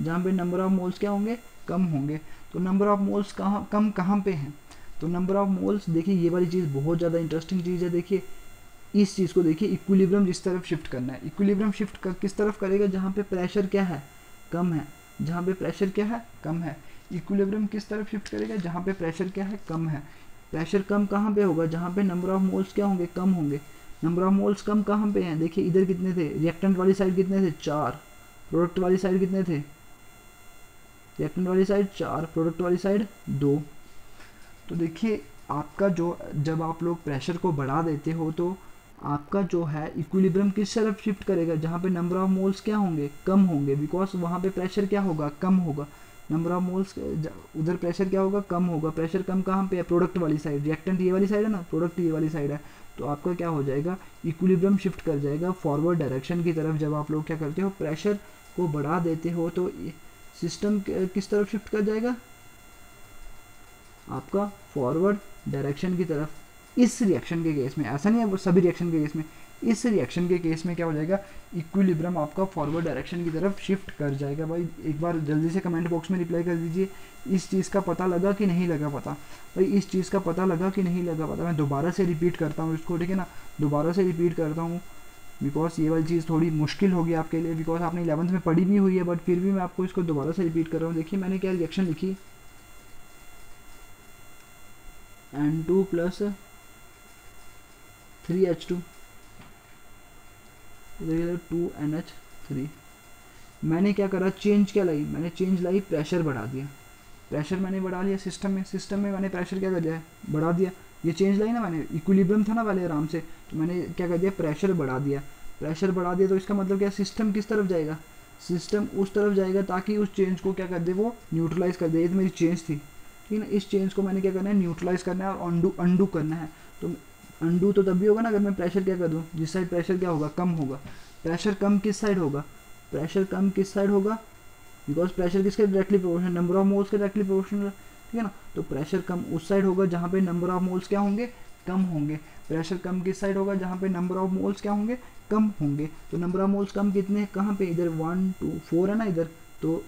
जहाँ पे नंबर ऑफ मोल्स क्या होंगे, कम होंगे। तो नंबर ऑफ मोल्स कहाँ पे हैं, तो नंबर ऑफ मोल्स देखिए ये वाली चीज़ बहुत ज़्यादा इंटरेस्टिंग चीज़ है। देखिए इस चीज़ को देखिए, इक्विलिब्रियम जिस तरफ शिफ्ट करना है, इक्विलिब्रियम शिफ्ट किस तरफ करेगा, जहाँ पे प्रेशर क्या है, कम है, जहाँ पे प्रेशर क्या है, कम है। इक्विलिब्रियम किस तरफ शिफ्ट करेगा, जहाँ पे प्रेशर क्या है, कम है। प्रेशर कम कहाँ पे होगा, जहाँ पे नंबर ऑफ मोल्स क्या होंगे, कम होंगे। नंबर ऑफ मोल्स कम कहाँ पे हैं, देखिए इधर कितने थे, रिएक्टेंट वाली साइड कितने थे, 4, प्रोडक्ट वाली साइड कितने थे, रिएक्टेंट वाली साइड 4, प्रोडक्ट वाली साइड 2। तो देखिए आपका जो, जब आप लोग प्रेशर को बढ़ा देते हो तो आपका जो है इक्विलिब्रियम किस तरफ शिफ्ट करेगा, जहाँ पे नंबर ऑफ मोल्स क्या होंगे, कम होंगे, बिकॉज वहाँ पे प्रेशर क्या होगा, कम होगा। नंबर ऑफ मोल्स उधर प्रेशर क्या होगा, कम होगा। प्रेशर कम कहाँ पे है, प्रोडक्ट वाली साइड। रिएक्टेंट ये वाली साइड है ना, प्रोडक्ट ये वाली साइड है। तो आपका क्या हो जाएगा, इक्विलिब्रियम शिफ्ट कर जाएगा फॉरवर्ड डायरेक्शन की तरफ। जब आप लोग क्या करते हो, प्रेशर को बढ़ा देते हो तो सिस्टम किस तरफ शिफ्ट कर जाएगा, आपका फॉरवर्ड डायरेक्शन की तरफ। इस रिएक्शन के केस में, ऐसा नहीं है वो सभी रिएक्शन के केस में, इस रिएक्शन के केस में क्या हो जाएगा, इक्विलिब्रियम आपका फॉरवर्ड डायरेक्शन की तरफ शिफ्ट कर जाएगा। भाई एक बार जल्दी से कमेंट बॉक्स में रिप्लाई कर दीजिए, इस चीज़ का पता लगा कि नहीं लगा पता। भाई इस चीज़ का पता लगा कि नहीं लगा पता। मैं दोबारा से रिपीट करता हूँ इसको, ठीक है ना, दोबारा से रिपीट करता हूँ, बिकॉज ये वाली चीज़ थोड़ी मुश्किल होगी आपके लिए, बिकॉज आपने 11th में पढ़ी भी हुई है, बट फिर भी मैं आपको इसको दोबारा से रिपीट कर रहा हूँ। देखिए मैंने क्या रिएक्शन लिखी, N2 प्लस 3H2, इधर 2NH3। मैंने क्या करा, चेंज क्या लाई, मैंने चेंज लाई, प्रेशर बढ़ा दिया। प्रेशर मैंने बढ़ा लिया सिस्टम में मैंने प्रेशर क्या कर दिया, बढ़ा दिया। ये चेंज लाई ना मैंने, इक्विलिब्रियम था ना पहले आराम से, तो मैंने क्या कर दिया, प्रेशर बढ़ा दिया। प्रेशर बढ़ा दिया तो इसका मतलब क्या, सिस्टम किस तरफ जाएगा, सिस्टम उस तरफ जाएगा ताकि उस चेंज को क्या कर दे, वो न्यूट्रलाइज कर दे। ये तो मेरी चेंज थी, ठीक है ना। इस चेंज को मैंने क्या करना है, न्यूट्रलाइज करना है और अंडू करना है। तो अंडू तो तभी होगा ना अगर मैं प्रेशर क्या कर दूँ, जिस साइड प्रेशर क्या होगा, कम होगा। प्रेशर कम किस साइड होगा, प्रेशर कम किस साइड होगा, बिकॉज प्रेशर किसके directly proportional, number of moles के डायरेक्टली प्रोपोर्शनल, ठीक है ना। तो प्रेशर कम उस साइड होगा जहाँ पे नंबर ऑफ मोल्स क्या होंगे, कम होंगे। प्रेशर कम किस साइड होगा, जहाँ पे नंबर ऑफ मोल्स क्या होंगे, कम होंगे। तो नंबर ऑफ मोल्स कम कितने हैं, कहाँ पे, इधर 1 2 4 है ना इधर, तो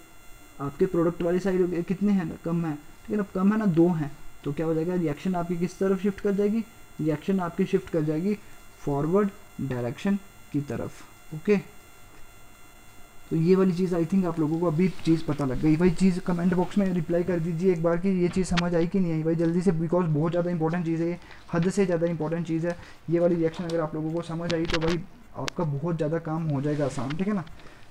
आपके प्रोडक्ट वाली साइड कितने हैं, कम है, ठीक है ना, कम है ना, 2 हैं। तो क्या हो जाएगा, रिएक्शन आपकी किस तरफ शिफ्ट कर जाएगी, रिएक्शन आपकी शिफ्ट कर जाएगी फॉरवर्ड डायरेक्शन की तरफ। ओके, तो ये वाली चीज़ आई थिंक आप लोगों को अभी चीज़ पता लग गई। वही चीज़ कमेंट बॉक्स में रिप्लाई कर दीजिए एक बार कि ये चीज़ समझ आई कि नहीं आई भाई, जल्दी से, बिकॉज बहुत ज़्यादा इंपॉर्टेंट चीज़ है ये, हद से ज़्यादा इंपॉर्टेंट चीज़ है ये वाली रिएक्शन। अगर आप लोगों को समझ आई तो भाई आपका बहुत ज़्यादा काम हो जाएगा आसान, ठीक है ना,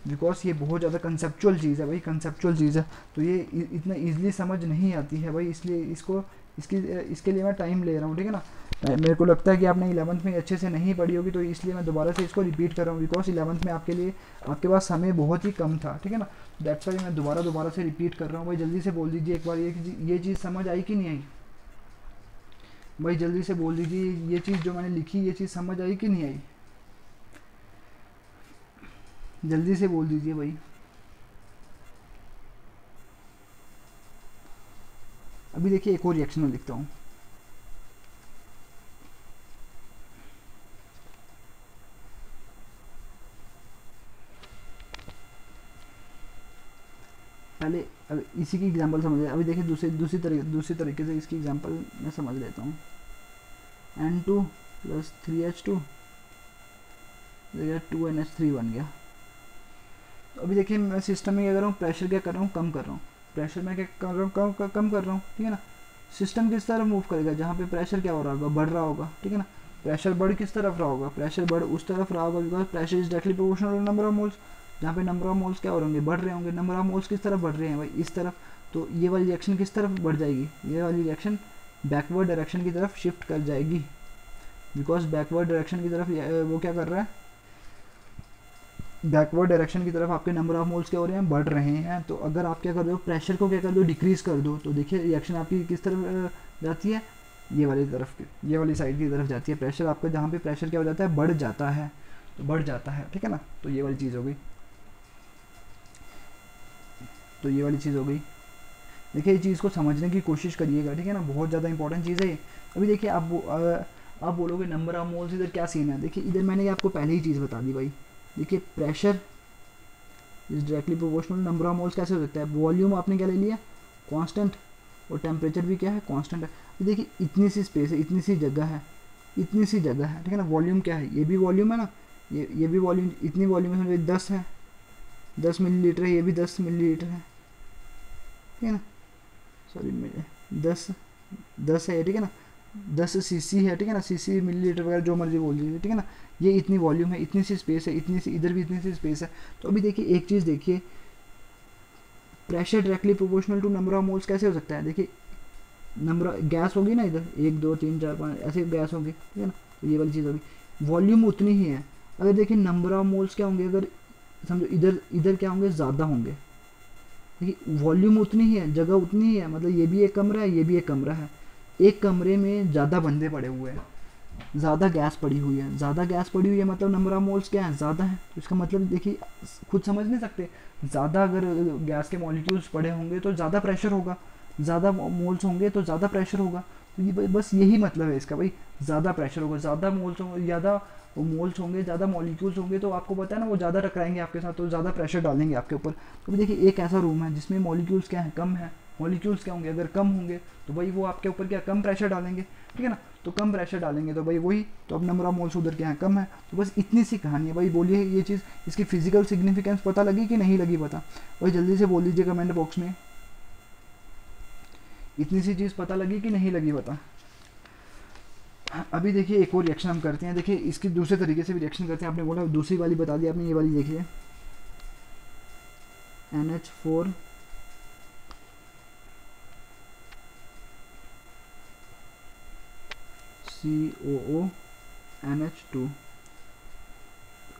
बिकॉज ये बहुत ज़्यादा कंसेप्चुअल चीज़ है भाई, कंसेप्चुअल चीज़ है, तो ये इतना ईजिली समझ नहीं आती है भाई, इसलिए इसके लिए मैं टाइम ले रहा हूँ, ठीक है ना। मेरे को लगता है कि आपने 11th में अच्छे से नहीं पढ़ी होगी, तो इसलिए मैं दोबारा से इसको रिपीट कर रहा हूँ, बिकॉज 11th में आपके लिए, आपके पास समय बहुत ही कम था, ठीक है ना। दैट्स वाई मैं दोबारा से रिपीट कर रहा हूँ। भाई जल्दी से बोल दीजिए एक बार, ये चीज़ समझ आई कि नहीं आई, भाई जल्दी से बोल दीजिए, ये चीज़ जो मैंने लिखी ये चीज़ समझ आई कि नहीं आई, जल्दी से बोल दीजिए भाई। अभी देखिए एक और रिएक्शन में लिखता हूँ, पहले इसी की एग्जांपल समझ। अभी देखिए दूसरी तरीके से इसकी एग्जांपल मैं समझ लेता हूँ। N2 प्लस 3H2 2NH3 बन गया। तो अभी देखिए मैं सिस्टम में क्या कर रहा हूँ, प्रेशर क्या कर रहा हूँ, कम कर रहा हूँ। प्रेशर में क्या कर रहा हूँ, कम कर रहा हूँ, ठीक है ना। सिस्टम किस तरफ मूव करेगा, जहाँ पे प्रेशर क्या हो रहा होगा, बढ़ रहा होगा, ठीक है ना। प्रेशर बढ़ किस तरफ रहा होगा, प्रेशर बढ़ उस तरफ रहा होगा, because pressure is directly proportional number of moles. जहाँ पे नंबर ऑफ मोल्स क्या हो रहे होंगे, बढ़ रहे होंगे। नंबर ऑफ मोल्स किस तरफ बढ़ रहे हैं भाई, इस तरफ। तो ये वाली रिएक्शन किस तरफ बढ़ जाएगी, ये वाली रिएक्शन बैकवर्ड डायरेक्शन की तरफ शिफ्ट कर जाएगी, बिकॉज बैकवर्ड डायरेक्शन की तरफ वो क्या कर रहा है, बैकवर्ड डायरेक्शन की तरफ आपके नंबर ऑफ मोल्स क्या हो रहे हैं, बढ़ रहे हैं। तो अगर आप क्या कर दो, प्रेशर को क्या कर दो, डिक्रीज कर दो, तो देखिए रिएक्शन आपकी किस तरफ जाती है, ये वाली तरफ, ये वाली साइड की तरफ जाती है। प्रेशर आपका जहाँ पे प्रेशर क्या हो जाता है, बढ़ जाता है, तो बढ़ जाता है, ठीक है ना। तो ये वाली चीज़ हो गई, तो ये वाली चीज़ हो गई। देखिए ये चीज़ को समझने की कोशिश करिएगा, ठीक है ना, बहुत ज़्यादा इंपॉर्टेंट चीज़ है ये। अभी देखिए आप बोलोगे नंबर ऑफ मोल्स इधर क्या सीन है। देखिए इधर मैंने आपको पहले ही चीज़ बता दी भाई। देखिए pressure is directly proportional number of moles कैसे हो सकता है, वॉल्यूम आपने क्या ले लिया, कांस्टेंट, और टेम्परेचर भी क्या है, कांस्टेंट है। देखिए इतनी सी स्पेस है, इतनी सी जगह है, इतनी सी जगह है, ठीक है ना। वॉल्यूम क्या है, ये भी वॉल्यूम है ना, ये भी वॉल्यूम, इतनी वॉल्यूम है, 10 है, 10 मिलीलीटर है, ये भी 10 मिलीलीटर है, ठीक है ना, सॉरी 10 है, ठीक है ना, 10 सीसी है, ठीक है ना, सीसी मिलीलीटर वगैरह जो मर्जी बोल दीजिए, ठीक है ना। ये इतनी वॉल्यूम है, इतनी सी स्पेस है, इतनी सी इधर भी इतनी सी स्पेस है। तो अभी देखिए एक चीज़ देखिए, pressure directly proportional to number of moles कैसे हो सकता है? देखिए नंबर गैस होगी ना, इधर 1 2 3 4 5 ऐसे गैस होंगे, ठीक है ना, तो ये वाली चीज़ होगी। वॉल्यूम उतनी ही है। अगर देखिए नंबर ऑफ मोल्स क्या होंगे, अगर समझो इधर इधर क्या होंगे, ज़्यादा होंगे। देखिए वॉल्यूम उतनी ही है, जगह उतनी ही है, मतलब ये भी एक कमरा है, ये भी एक कमरा है। एक कमरे में ज़्यादा बंदे पड़े हुए हैं, ज़्यादा गैस पड़ी हुई है, ज़्यादा गैस पड़ी हुई है, मतलब नंबर ऑफ मोल्स क्या है, ज़्यादा है। तो इसका मतलब देखिए खुद समझ नहीं सकते, ज़्यादा अगर गैस के मॉलिक्यूल्स पड़े होंगे तो ज़्यादा प्रेशर होगा, ज़्यादा मोल्स होंगे तो ज़्यादा प्रेशर होगा। तो ये बस यही मतलब है इसका भाई, ज़्यादा प्रेशर होगा, ज़्यादा मोल्स होंगे, ज़्यादा मोल्स होंगे, ज़्यादा मॉलिक्यूल्स होंगे, तो आपको पता है ना वो ज़्यादा टकराएंगे आपके साथ, तो ज़्यादा प्रेशर डालेंगे आपके ऊपर। तो देखिए एक ऐसा रूम है जिसमें मॉलिक्यूल्स क्या है, कम है। मॉलिक्यूल्स क्या होंगे, अगर कम होंगे तो भाई वो आपके ऊपर क्या कम प्रेशर डालेंगे, ठीक है ना। तो कम प्रेशर डालेंगे तो भाई वही, तो अब नंबर ऑफ मोल्स उधर क्या है, कम है। तो बस इतनी सी कहानी है भाई। बोलिए ये चीज़, इसकी फिजिकल सिग्निफिकेंस पता लगी कि नहीं लगी पता? भाई जल्दी से बोल दीजिए कमेंट बॉक्स में, इतनी सी चीज़ पता लगी कि नहीं लगी पता? अभी देखिए एक और रिएक्शन हम करते हैं। देखिए इसकी दूसरे तरीके से भी रिएक्शन करते हैं। आपने बोला दूसरी वाली बता दी आपने, ये वाली देखिए NH4 COO NH2,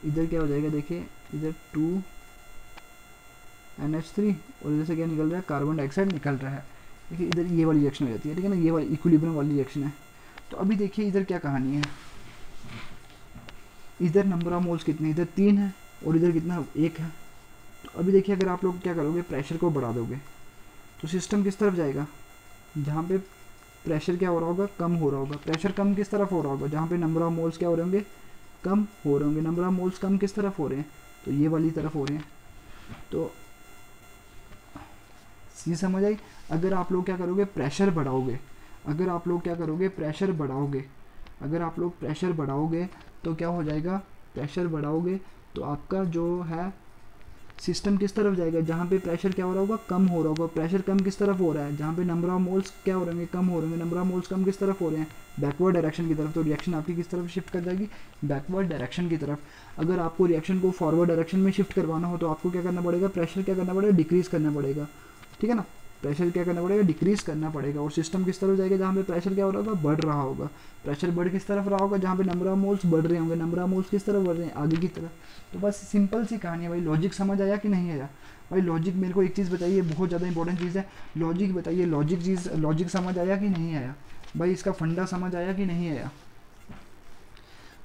इधर क्या हो जाएगा, देखिए इधर 2 NH3 और इधर से क्या निकल रहा है, कार्बन डाइऑक्साइड निकल रहा है। देखिए इधर ये वाली रिएक्शन हो जाती है, ठीक है ना, ये वाली इक्विलिब्रियम वाली रिएक्शन है। तो अभी देखिए इधर क्या कहानी है, इधर नंबर ऑफ मोल्स कितने, इधर 3 है और इधर कितना, 1 है। तो अभी देखिए अगर आप लोग क्या करोगे, प्रेशर को बढ़ा दोगे तो सिस्टम किस तरफ जाएगा, जहाँ पे प्रेशर क्या हो रहा होगा, कम हो रहा होगा। प्रेशर कम किस तरफ हो रहा होगा, जहाँ पे नंबर ऑफ मोल्स क्या हो रहे होंगे, कम हो रहे होंगे। नंबर ऑफ मोल्स कम किस तरफ हो रहे हैं, तो ये वाली तरफ हो रहे हैं। तो ये समझ आई। अगर आप लोग क्या करोगे, प्रेशर बढ़ाओगे, अगर आप लोग क्या करोगे, प्रेशर बढ़ाओगे, अगर आप लोग प्रेशर बढ़ाओगे तो क्या हो जाएगा, प्रेशर बढ़ाओगे तो आपका जो है सिस्टम किस तरफ जाएगा, जहाँ पे प्रेशर क्या हो रहा होगा, कम हो रहा होगा। प्रेशर कम किस तरफ हो रहा है, जहाँ पे नंबर ऑफ मोल्स क्या हो रहे हैं, कम हो रहे हैं। नंबर ऑफ मोल्स कम किस तरफ हो रहे हैं, बैकवर्ड डायरेक्शन की तरफ। तो रिएक्शन आपकी किस तरफ शिफ्ट कर जाएगी, बैकवर्ड डायरेक्शन की तरफ। अगर आपको रिएक्शन को फॉरवर्ड डायरेक्शन में शिफ्ट करवाना हो तो आपको क्या करना पड़ेगा, प्रेशर क्या करना पड़ेगा, डिक्रीज करना पड़ेगा, ठीक है ना। प्रेशर क्या करना पड़ेगा, डिक्रीज करना पड़ेगा। और सिस्टम किस तरफ जाएगा, जहाँ पे प्रेशर क्या हो रहा होगा, बढ़ रहा होगा। प्रेशर बढ़ किस तरफ रहा होगा, जहाँ पे नंबर ऑफ मोल्स बढ़ रहे होंगे। नंबर ऑफ मोल्स किस तरफ बढ़ रहे हैं, आगे की तरफ। तो बस सिंपल सी कहानी है भाई। लॉजिक समझ आया कि नहीं आया भाई? लॉजिक मेरे को एक चीज़ बताइए, बहुत ज़्यादा इंपॉर्टेंट चीज़ है। लॉजिक बताइए, लॉजिक समझ आया कि नहीं आया भाई? इसका फंडा समझ आया कि नहीं आया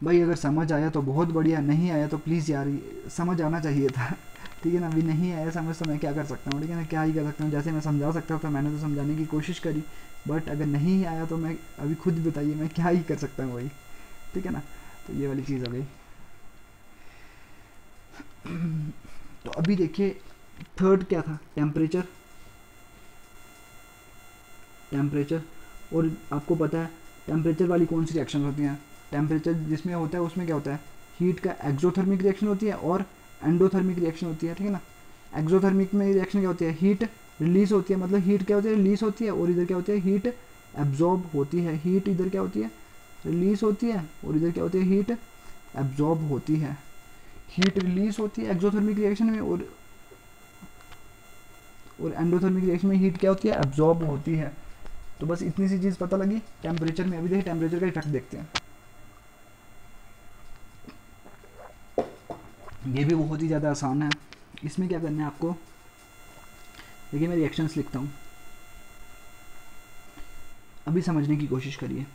भाई? अगर समझ आया तो बहुत बढ़िया, नहीं आया तो प्लीज़ यार समझ आना चाहिए था, ठीक है ना। अभी नहीं आया समझ तो मैं क्या कर सकता हूँ, ठीक है ना, क्या ही कर सकता हूँ। जैसे मैं समझा सकता था मैंने तो समझाने की कोशिश करी, बट अगर नहीं आया तो मैं अभी खुद बताइए मैं क्या ही कर सकता हूँ भाई, ठीक है ना। तो ये वाली चीज़ हो गई। तो अभी देखिए थर्ड क्या था, टेम्परेचर। टेम्परेचर, और आपको पता है टेम्परेचर वाली कौन सी रिएक्शन होती हैं। टेम्परेचर जिसमें होता है उसमें क्या होता है, हीट का एक्सोथर्मिक रिएक्शन होती है और एंडोथर्मिक रिएक्शन होती है, ठीक है ना। एक्सोथर्मिक में रिएक्शन क्या होती है, हीट रिलीज होती है, मतलब हीट क्या होती है, रिलीज होती है। और इधर क्या होती है, हीट एब्जॉर्ब होती है। हीट इधर क्या होती है, रिलीज होती है, और इधर क्या होती है, हीट एब्जॉर्ब होती है। हीट रिलीज होती है एक्सोथर्मिक रिएक्शन में, और एंडोथर्मिक रिएक्शन में हीट क्या होती है, एब्जॉर्ब होती है। तो बस इतनी सी चीज़ पता लगी टेम्परेचर में। अभी देखिए टेम्परेचर का इफेक्ट देखते हैं। ये भी बहुत ही ज़्यादा आसान है। इसमें क्या करना है आपको, देखिए मैं रिएक्शंस लिखता हूँ, अभी समझने की कोशिश करिए।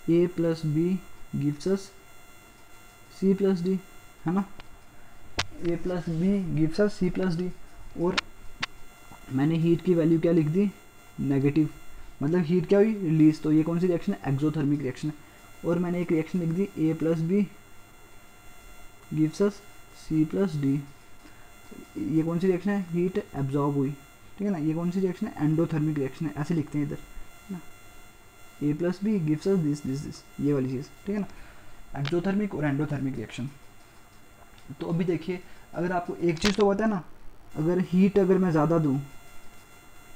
A + B gives us C + D, है ना। A + B gives us C + D। और मैंने हीट की वैल्यू क्या लिख दी, नेगेटिव, मतलब हीट क्या हुई, रिलीज। तो ये कौन सी रिएक्शन है, एक्सोथर्मिक रिएक्शन है। और मैंने एक रिएक्शन लिख दी, A + B gives us C + D। ये कौन सी रिएक्शन है, हीट एब्जॉर्ब हुई, ठीक है ना। ये कौन सी रिएक्शन है, एंडोथर्मिक रिएक्शन है, ऐसे लिखते हैं इधर ना। A + B gives us this, ये वाली चीज़, ठीक है ना। एक्सोथर्मिक और एंडोथर्मिक रिएक्शन। तो अभी देखिए अगर आपको एक चीज़ तो पता है ना, अगर हीट अगर मैं ज़्यादा दूँ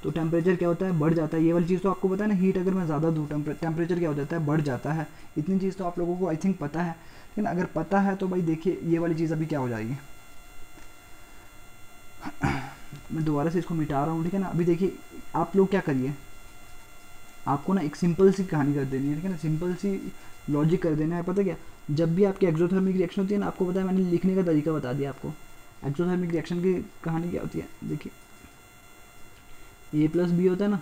तो टेम्परेचर क्या होता है, बढ़ जाता है। ये वाली चीज़ तो आपको पता है ना, हीट अगर मैं ज़्यादा दूँ टेम्परेचर क्या हो जाता है, बढ़ जाता है। इतनी चीज़ तो आप लोगों को आई थिंक पता है, लेकिन अगर पता है तो भाई देखिए ये वाली चीज़ अभी क्या हो जाएगी, मैं दोबारा से इसको मिटा रहा हूँ, ठीक है ना। अभी देखिए आप लोग क्या करिए, आपको ना एक सिंपल सी कहानी कर देनी है, ठीक है ना, सिंपल सी लॉजिक कर देना है। पता क्या, जब भी आपकी एक्सोथर्मिक रिएक्शन होती है ना, आपको पता है मैंने लिखने का तरीका बता दिया आपको। एक्सोथर्मिक रिएक्शन की कहानी क्या होती है, देखिए ए प्लस बी होता है ना,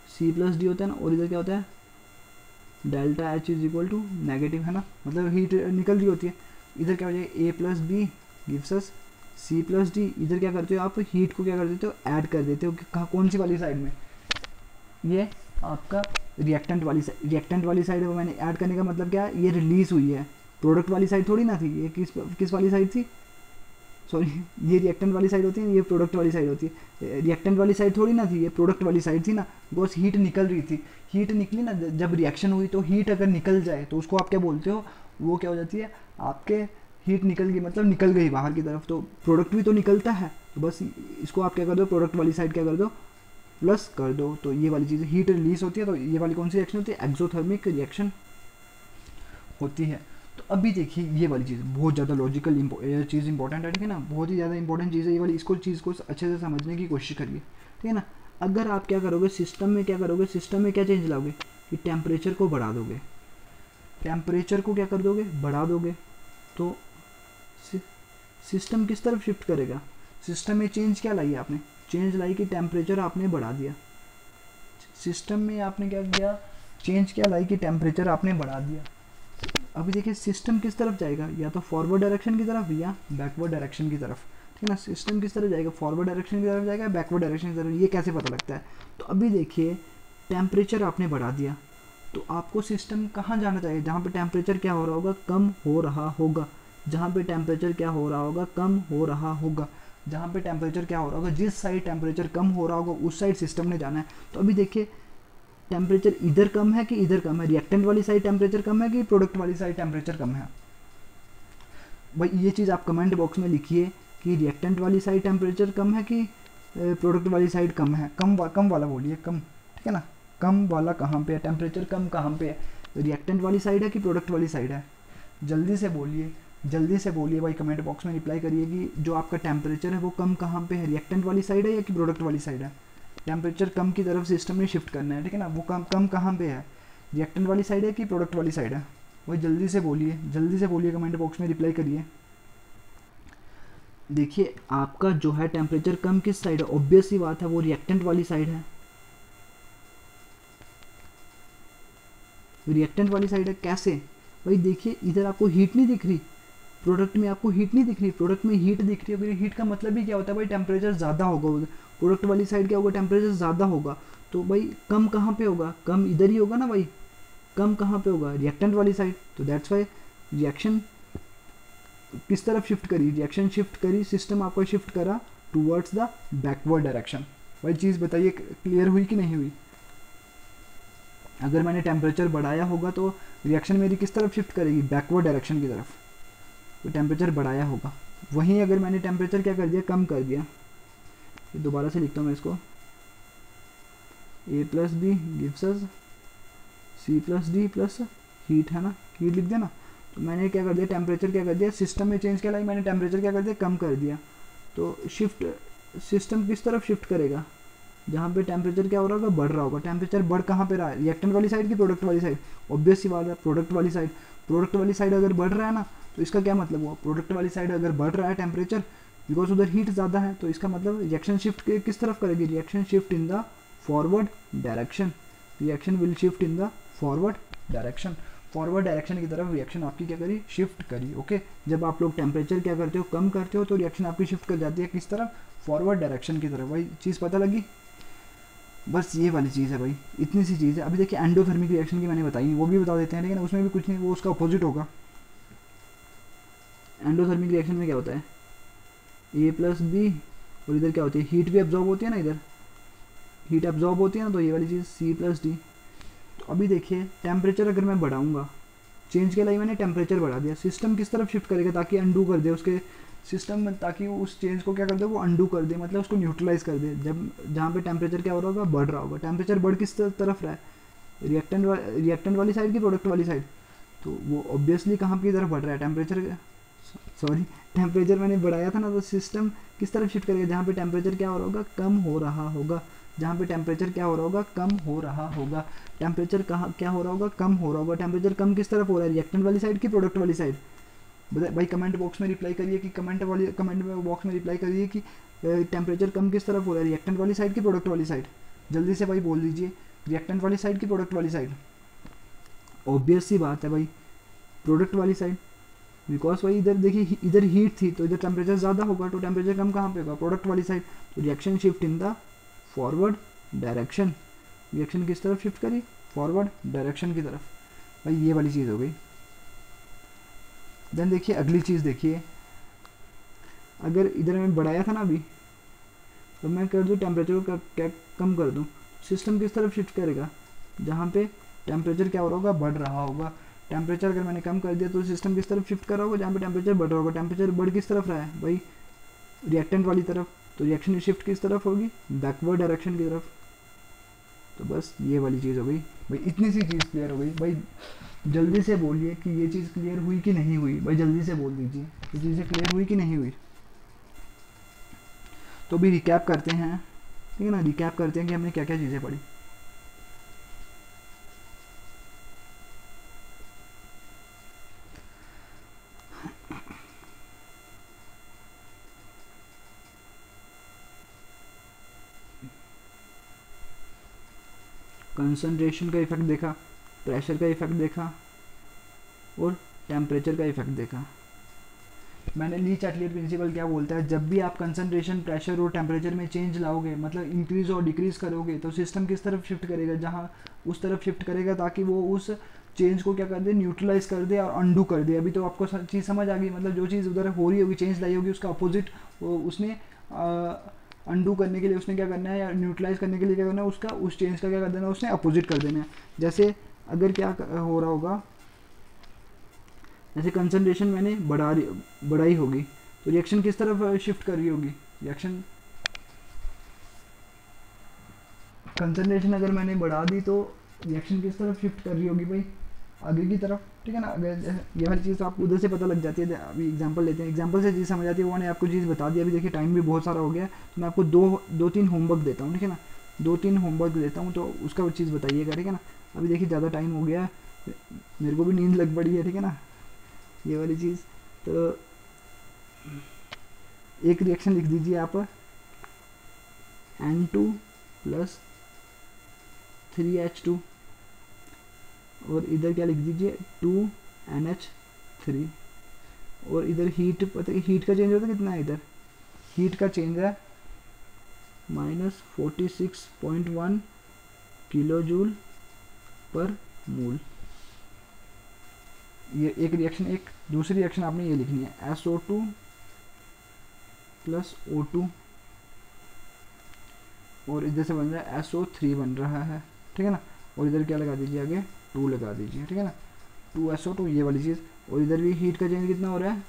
सी प्लस डी होता है ना, और इधर क्या होता है delta H is equal to negative, है ना, मतलब हीट निकल रही होती है। इधर क्या हो जाएगा, A plus B gives us C plus D. इधर क्या करते हो आप, हीट को क्या कर देते हो, ऐड कर देते हो कि कहाँ कौन सी वाली साइड में, ये आपका रिएक्टेंट वाली साइड। रिएक्टेंट वाली साइड मैंने ऐड करने का मतलब क्या है, ये रिलीज हुई है, प्रोडक्ट वाली साइड थोड़ी ना थी। ये किस वाली साइड थी, सॉरी ये रिएक्टेंट वाली साइड होती है, ये प्रोडक्ट वाली साइड होती है। रिएक्टेंट वाली साइड थोड़ी ना थी, ये प्रोडक्ट वाली साइड थी ना, बिकॉज हीट निकल रही थी। हीट निकली ना, जब रिएक्शन हुई तो हीट अगर निकल जाए तो उसको आप क्या बोलते हो, वो क्या हो जाती है आपके, हीट निकल गई मतलब निकल गई बाहर की तरफ, तो प्रोडक्ट भी तो निकलता है। तो बस इसको आप क्या कर दो, प्रोडक्ट वाली साइड क्या कर दो, प्लस कर दो, तो ये वाली चीज़ हीट रिलीज होती है। तो ये वाली कौन सी रिएक्शन होती है, एक्सोथर्मिक रिएक्शन होती है। तो अभी देखिए ये वाली चीज़ बहुत ज़्यादा लॉजिकल चीज़ इंपॉर्टेंट है, ठीक है ना, बहुत ही ज़्यादा इंपॉर्टेंट चीज़ है ये वाली। इसको चीज़ को अच्छे से समझने की कोशिश करिए, ठीक है ना। अगर आप क्या करोगे, सिस्टम में क्या करोगे, सिस्टम में क्या चेंज लाओगे कि टेम्परेचर को बढ़ा दोगे, टेम्परेचर को क्या कर दोगे, बढ़ा दोगे, तो सिस्टम किस तरफ शिफ्ट करेगा। सिस्टम में चेंज क्या लाई आपने, चेंज लाई कि टेम्परेचर आपने बढ़ा दिया। सिस्टम में आपने क्या किया, चेंज क्या लाई कि टेम्परेचर आपने बढ़ा दिया। अभी देखिए सिस्टम किस तरफ जाएगा, या तो फॉरवर्ड डायरेक्शन की तरफ या बैकवर्ड डायरेक्शन की तरफ, ठीक है ना। सिस्टम किस तरफ जाएगा, फॉरवर्ड डायरेक्शन की तरफ जाएगा, बैकवर्ड डायरेक्शन की तरफ। ये कैसे पता लगता है, तो अभी देखिए टेम्परेचर आपने बढ़ा दिया, तो आपको सिस्टम कहाँ जाना चाहिए, जहाँ पे टेम्परेचर क्या हो रहा होगा, कम हो रहा होगा। जहाँ पे टेम्परेचर क्या हो रहा होगा, कम हो रहा होगा। जहाँ पे टेम्परेचर क्या हो रहा होगा, जिस साइड टेम्परेचर कम हो रहा होगा उस साइड सिस्टम ने जाना है। तो अभी देखिए टेम्परेचर इधर कम है कि इधर कम है, रिएक्टेंट वाली साइड टेम्परेचर कम है कि प्रोडक्ट वाली साइड टेम्परेचर कम है। भाई ये चीज़ आप कमेंट बॉक्स में लिखिए कि रिएक्टेंट वाली साइड टेम्परेचर कम है कि प्रोडक्ट वाली साइड कम है। कम वाला बोलिए, कम, ठीक है ना। कम वाला कहाँ पे है, टेम्परेचर कम कहाँ पे है, रिएक्टेंट वाली साइड है कि प्रोडक्ट वाली साइड है। जल्दी से बोलिए, जल्दी से बोलिए भाई, कमेंट बॉक्स में रिप्लाई करिए कि जो आपका टेम्परेचर है वो कम कहाँ पे है, रिएक्टेंट वाली साइड है या कि प्रोडक्ट वाली साइड है। टेम्परेचर कम की तरफ सिस्टम में शिफ्ट करना है, ठीक है ना। वो कम कहाँ पे है, रिएक्टेंट वाली साइड है कि प्रोडक्ट वाली साइड है। वही जल्दी से बोलिए, जल्दी से बोलिए, कमेंट बॉक्स में रिप्लाई करिए। देखिए आपका जो है टेम्परेचर कम किस साइड है, ऑब्वियस सी बात है वो रिएक्टेंट वाली साइड है, रिएक्टेंट वाली साइड है। कैसे भाई, देखिए इधर आपको हीट नहीं दिख रही, प्रोडक्ट में आपको हीट नहीं दिख रही, प्रोडक्ट में हीट दिख रही है। फिर हीट का मतलब ही क्या होता है भाई, टेम्परेचर ज़्यादा होगा उधर, प्रोडक्ट वाली साइड क्या होगा, टेम्परेचर ज़्यादा होगा। तो भाई कम कहाँ पे होगा, कम इधर ही होगा ना भाई, कम कहाँ पे होगा, रिएक्टेंट वाली साइड। तो दैट्स वाई रिएक्शन किस तरफ शिफ्ट करी, रिएक्शन शिफ्ट करी, सिस्टम आपको शिफ्ट करा टूवर्ड्स द बैकवर्ड डायरेक्शन। भाई चीज़ बताइए क्लियर हुई कि नहीं हुई। अगर मैंने टेम्परेचर बढ़ाया होगा तो रिएक्शन मेरी किस तरफ शिफ्ट करेगी, बैकवर्ड डायरेक्शन की तरफ। तो टेम्परेचर बढ़ाया होगा। वहीं अगर मैंने टेम्परेचर क्या कर दिया, कम कर दिया, दोबारा से लिखता हूँ मैं इसको, A plus B gives us C plus D plus heat, है ना, हीट लिख दिया ना। तो मैंने क्या कर दिया, टेम्परेचर क्या कर दिया, सिस्टम में चेंज क्या लाई, मैंने टेम्परेचर क्या कर दिया, कम कर दिया। तो शिफ्ट सिस्टम किस तरफ शिफ्ट करेगा, जहाँ पे टेम्परेचर क्या हो रहा होगा, बढ़ रहा होगा। टेम्परेचर बढ़ कहाँ पे रहा है, रिएक्टेंट वाली साइड की प्रोडक्ट वाली साइड, ऑब्वियस सी बात है प्रोडक्ट वाली साइड। प्रोडक्ट वाली साइड अगर बढ़ रहा है ना, तो इसका क्या मतलब हुआ, प्रोडक्ट वाली साइड अगर बढ़ रहा है टेम्परेचर, बिकॉज उधर हीट ज़्यादा है, तो इसका मतलब रिएक्शन शिफ्ट किस तरफ करेगी, reaction shift in the forward direction, reaction will shift in the forward direction. Forward direction की तरफ रिएक्शन आपकी क्या करी, शिफ्ट करी। ओके, जब आप लोग टेम्परेचर क्या करते हो, कम करते हो, तो रिएक्शन आपकी शिफ्ट कर जाती है किस तरफ, फॉरवर्ड डायरेक्शन की तरफ। भाई चीज़ पता लगी, बस ये वाली चीज़ है भाई, इतनी सी चीज़ है। अभी देखिए एंडोथर्मिक रिएक्शन की मैंने बताई, वो भी बता देते हैं, लेकिन उसमें भी कुछ नहीं, वो उसका अपोजिट होगा। एंडोथर्मिक रिएक्शन में क्या होता है, ए प्लस बी, और इधर क्या होती है, हीट भी एब्जॉर्ब होती है ना, इधर हीट एब्जॉर्ब होती है ना, तो ये वाली चीज़ सी प्लस डी। तो अभी देखिए टेम्परेचर अगर मैं बढ़ाऊंगा, चेंज के लिए मैंने टेम्परेचर बढ़ा दिया, सिस्टम किस तरफ शिफ्ट करेगा, ताकि अंडू कर दे उसके सिस्टम में, ताकि वो उस चेंज को क्या कर दे, वो अंडू कर दे, मतलब उसको न्यूट्रलाइज कर दे। जब जहाँ पे टेम्परेचर क्या हो रहा होगा, बढ़ रहा होगा। टेम्परेचर बढ़ किस तरफ रहा है, रिएक्टेंट वाली साइड की प्रोडक्ट वाली साइड, तो वो ऑब्वियसली कहाँ की तरफ बढ़ रहा है टेम्परेचर, सॉरी, टेम्परेचर मैंने बढ़ाया था ना, तो सिस्टम किस तरफ शिफ्ट करेगा, जहाँ पे टेम्परेचर क्या हो रहा होगा, कम हो रहा होगा, जहाँ पे टेम्परेचर क्या हो रहा होगा, कम हो रहा होगा। टेम्परेचर कहाँ क्या हो रहा होगा, कम हो रहा होगा। टेम्परेचर कम किस तरफ हो रहा है, रिएक्टेंट वाली साइड की प्रोडक्ट वाली साइड। भाई कमेंट बॉक्स में रिप्लाई करिए कि कमेंट बॉक्स में रिप्लाई करिए कि टेम्परेचर कम किस तरफ हो रहा है, रिएक्टेंट वाली साइड की प्रोडक्ट वाली साइड। जल्दी से भाई बोल दीजिए, रिएक्टेंट वाली साइड की प्रोडक्ट वाली साइड। ऑब्वियस सी बात है भाई, प्रोडक्ट वाली साइड, बिकॉज भाई इधर देखिए इधर हीट थी तो इधर टेम्परेचर ज़्यादा होगा, तो टेम्परेचर कम कहाँ पे होगा, प्रोडक्ट वाली साइड। तो reaction shift in the forward direction, reaction किस तरफ शिफ्ट करी, फॉरवर्ड डायरेक्शन की तरफ। भाई ये वाली चीज़ हो गई। देन देखिए अगली चीज़ देखिए, अगर इधर मैं बढ़ाया था ना अभी, तो मैं कर दूँ टेम्परेचर को क्या कम कर दूँ, सिस्टम किस तरफ शिफ्ट करेगा, जहाँ पे टेम्परेचर क्या हो रहा होगा, बढ़ रहा होगा। टेम्परेचर अगर मैंने कम कर दिया तो सिस्टम किस तरफ शिफ्ट कर रहा होगा, जहाँ पे टेम्परेचर बढ़ रहा होगा। टेम्परेचर बढ़ किस तरफ रहा है भाई, रिएक्टेंट वाली तरफ, तो रिएक्शन शिफ्ट किस तरफ होगी, बैकवर्ड डायरेक्शन की तरफ। तो बस ये वाली चीज़ हो गई भाई, इतनी सी चीज़ क्लियर हो गई भाई। जल्दी से बोलिए कि ये चीज़ क्लियर हुई कि नहीं हुई, भाई जल्दी से बोल दीजिए ये चीज़ें क्लियर हुई कि नहीं हुई। तो अभी रिकैप करते हैं, ठीक है ना, रिकैप करते हैं कि हमने क्या क्या चीज़ें पढ़ी। कंसंट्रेशन का इफेक्ट देखा, प्रेशर का इफेक्ट देखा और टेम्परेचर का इफेक्ट देखा। मैंने ली चैटलियर प्रिंसिपल क्या बोलता है, जब भी आप कंसंट्रेशन, प्रेशर और टेम्परेचर में चेंज लाओगे, मतलब इंक्रीज और डिक्रीज करोगे, तो सिस्टम किस तरफ शिफ्ट करेगा, जहाँ उस तरफ शिफ्ट करेगा ताकि वो उस चेंज को क्या कर दे, न्यूट्रलाइज कर दे और अंडू कर दे। अभी तो आपको चीज़ समझ आ गई, मतलब जो चीज़ उधर हो रही होगी, चेंज लाई होगी, उसका अपोजिट उसने अंडू करने के लिए उसने क्या करना है, या न्यूट्रलाइज करने के लिए क्या करना है, उसका उस चेंज का क्या कर देना, उसने अपोजिट कर देना है। जैसे अगर क्या हो रहा होगा, जैसे कंसंट्रेशन मैंने बढ़ाई होगी, तो रिएक्शन किस तरफ शिफ्ट कर रही होगी, रिएक्शन कंसंट्रेशन अगर मैंने बढ़ा दी तो रिएक्शन किस तरफ शिफ्ट कर रही होगी भाई, आगे की तरफ, ठीक है ना। अगर ये वाली चीज़ आपको उधर से पता लग जाती है। अभी एग्जांपल लेते हैं, एग्जांपल से चीज़ समझ आती है, वो ने आपको चीज़ बता दिया। अभी देखिए टाइम भी बहुत सारा हो गया, तो मैं आपको दो तीन होमवर्क देता हूँ, ठीक है ना, 2-3 होमवर्क देता हूँ, तो उसका चीज़ बताइएगा, ठीक है ना। अभी देखिए ज़्यादा टाइम हो गया, मेरे को भी नींद लग पड़ी है, ठीक है ना, ये वाली चीज़। तो एक रिएक्शन लिख दीजिए आप, N2 + 3H2 और इधर क्या लिख दीजिए 2NH3। और इधर हीट, पता है हीट का चेंज होता है कितना है, इधर हीट का चेंज है -46.1 किलो जूल पर मोल। ये एक रिएक्शन। एक दूसरी रिएक्शन आपने ये लिखनी है, SO2 + O2 और इधर से बन रहा है SO3 बन रहा है, ठीक है ना। और इधर क्या लगा दीजिए, आगे 2 लगा दीजिए, ठीक है ना, 2SO2, ये वाली चीज़। और इधर भी हीट का चेंज कितना हो रहा है,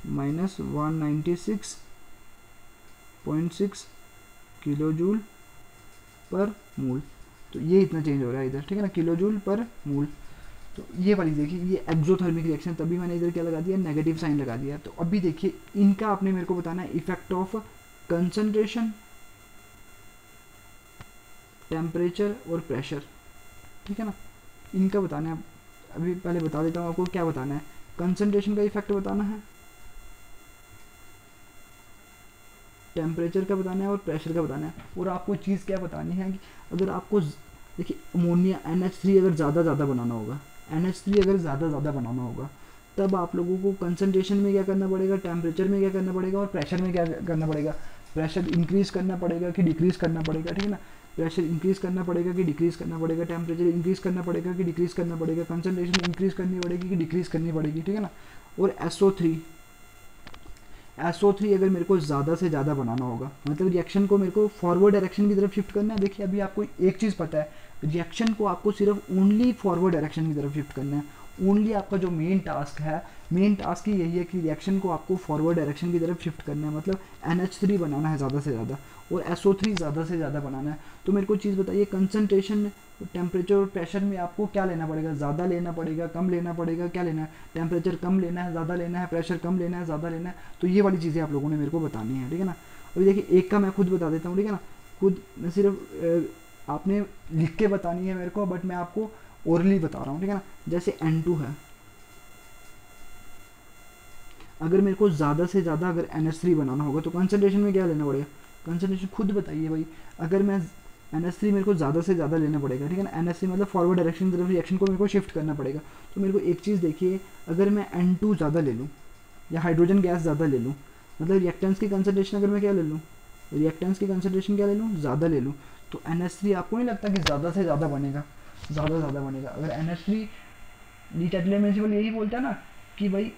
-196.6 किलो जूल पर मोल। तो ये इतना चेंज हो रहा है इधर, ठीक है ना, किलो जूल पर मोल। तो ये वाली देखिए, ये एक्सोथर्मिक रिएक्शन, तभी मैंने इधर क्या लगा दिया, नेगेटिव साइन लगा दिया। तो अभी देखिए इनका आपने मेरे को बताना है इफेक्ट ऑफ कंसंट्रेशन, टेम्परेचर और प्रेशर, ठीक है ना, इनका बताना है। अभी पहले बता देता हूँ आपको क्या बताना है। कंसंट्रेशन का इफेक्ट बताना है, टेम्परेचर का बताना है और प्रेशर का बताना है। और आपको चीज़ क्या बतानी है कि अगर आपको देखिए अमोनिया NH3 अगर ज़्यादा बनाना होगा, NH3 अगर ज़्यादा बनाना होगा, तब आप लोगों को कंसंट्रेशन में क्या करना पड़ेगा, टेम्परेचर में क्या करना पड़ेगा और प्रेशर में क्या करना पड़ेगा। प्रेशर इंक्रीज़ करना पड़ेगा कि डिक्रीज़ करना पड़ेगा, ठीक है ना। प्रेशर इंक्रीज़ करना पड़ेगा कि डिक्रीज़ करना पड़ेगा, टेम्परेचर इंक्रीज़ करना पड़ेगा कि डिक्रीज़ करना पड़ेगा, कंसंट्रेशन इंक्रीज़ करनी पड़ेगी कि डिक्रीज़ करनी पड़ेगी, ठीक है ना। और SO3 अगर मेरे को ज़्यादा से ज़्यादा बनाना होगा, मतलब रिएक्शन को मेरे को फॉरवर्ड डायरेक्शन की तरफ शिफ्ट करना है। देखिए अभी आपको एक चीज़ पता है, रिएक्शन को आपको सिर्फ ओनली फॉरवर्ड डायरेक्शन की तरफ शिफ्ट करना है। ओनली आपका जो मेन टास्क ही यही है कि रिएक्शन को आपको फॉरवर्ड डायरेक्शन की तरफ शिफ्ट करना है, मतलब NH3 बनाना है ज़्यादा से ज़्यादा। और SO3 ज़्यादा से ज़्यादा बनाना है। तो मेरे को चीज़ बताइए, कंसनट्रेशन, टेम्परेचर और प्रेशर में आपको क्या लेना पड़ेगा, ज़्यादा लेना पड़ेगा, कम लेना पड़ेगा, क्या लेना है, टेम्परेचर कम लेना है, ज़्यादा लेना है, प्रेशर कम लेना है, ज़्यादा लेना है। तो ये वाली चीज़ें आप लोगों ने मेरे को बतानी है, ठीक है ना। अभी देखिए एक का मैं खुद बता देता हूँ, ठीक है ना, खुद मैं सिर्फ आपने लिख के बतानी है मेरे को, बट मैं आपको ओरली बता रहा हूँ, ठीक है ना। जैसे N2 है, अगर मेरे को ज़्यादा से ज़्यादा अगर NH3 बनाना होगा तो कंसनट्रेशन में क्या लेना पड़ेगा, कंसनट्रेशन खुद बताइए भाई। अगर मैं NH3 मेरे को ज़्यादा से ज़्यादा लेना पड़ेगा, ठीक है ना, NH3 मतलब फॉरवर्ड डायरेक्शन की तरफ रिएक्शन को मेरे को शिफ्ट करना पड़ेगा। तो मेरे को एक चीज़ देखिए, अगर मैं N2 ज़्यादा ले लूँ या हाइड्रोजन गैस ज़्यादा ले लूँ, मतलब रिएक्टेंस की कंसनट्रेशन अगर मैं क्या ले लूँ, रिएक्टेंस की कंसनट्रेशन क्या ले लूँ, ज़्यादा ले लूँ, तो NH3 आपको नहीं लगता कि ज़्यादा से ज़्यादा बनेगा, ज़्यादा ज़्यादा बनेगा। अगर NH3 लीट एटले प्रिंसिपल यही बोलता है ना कि भाई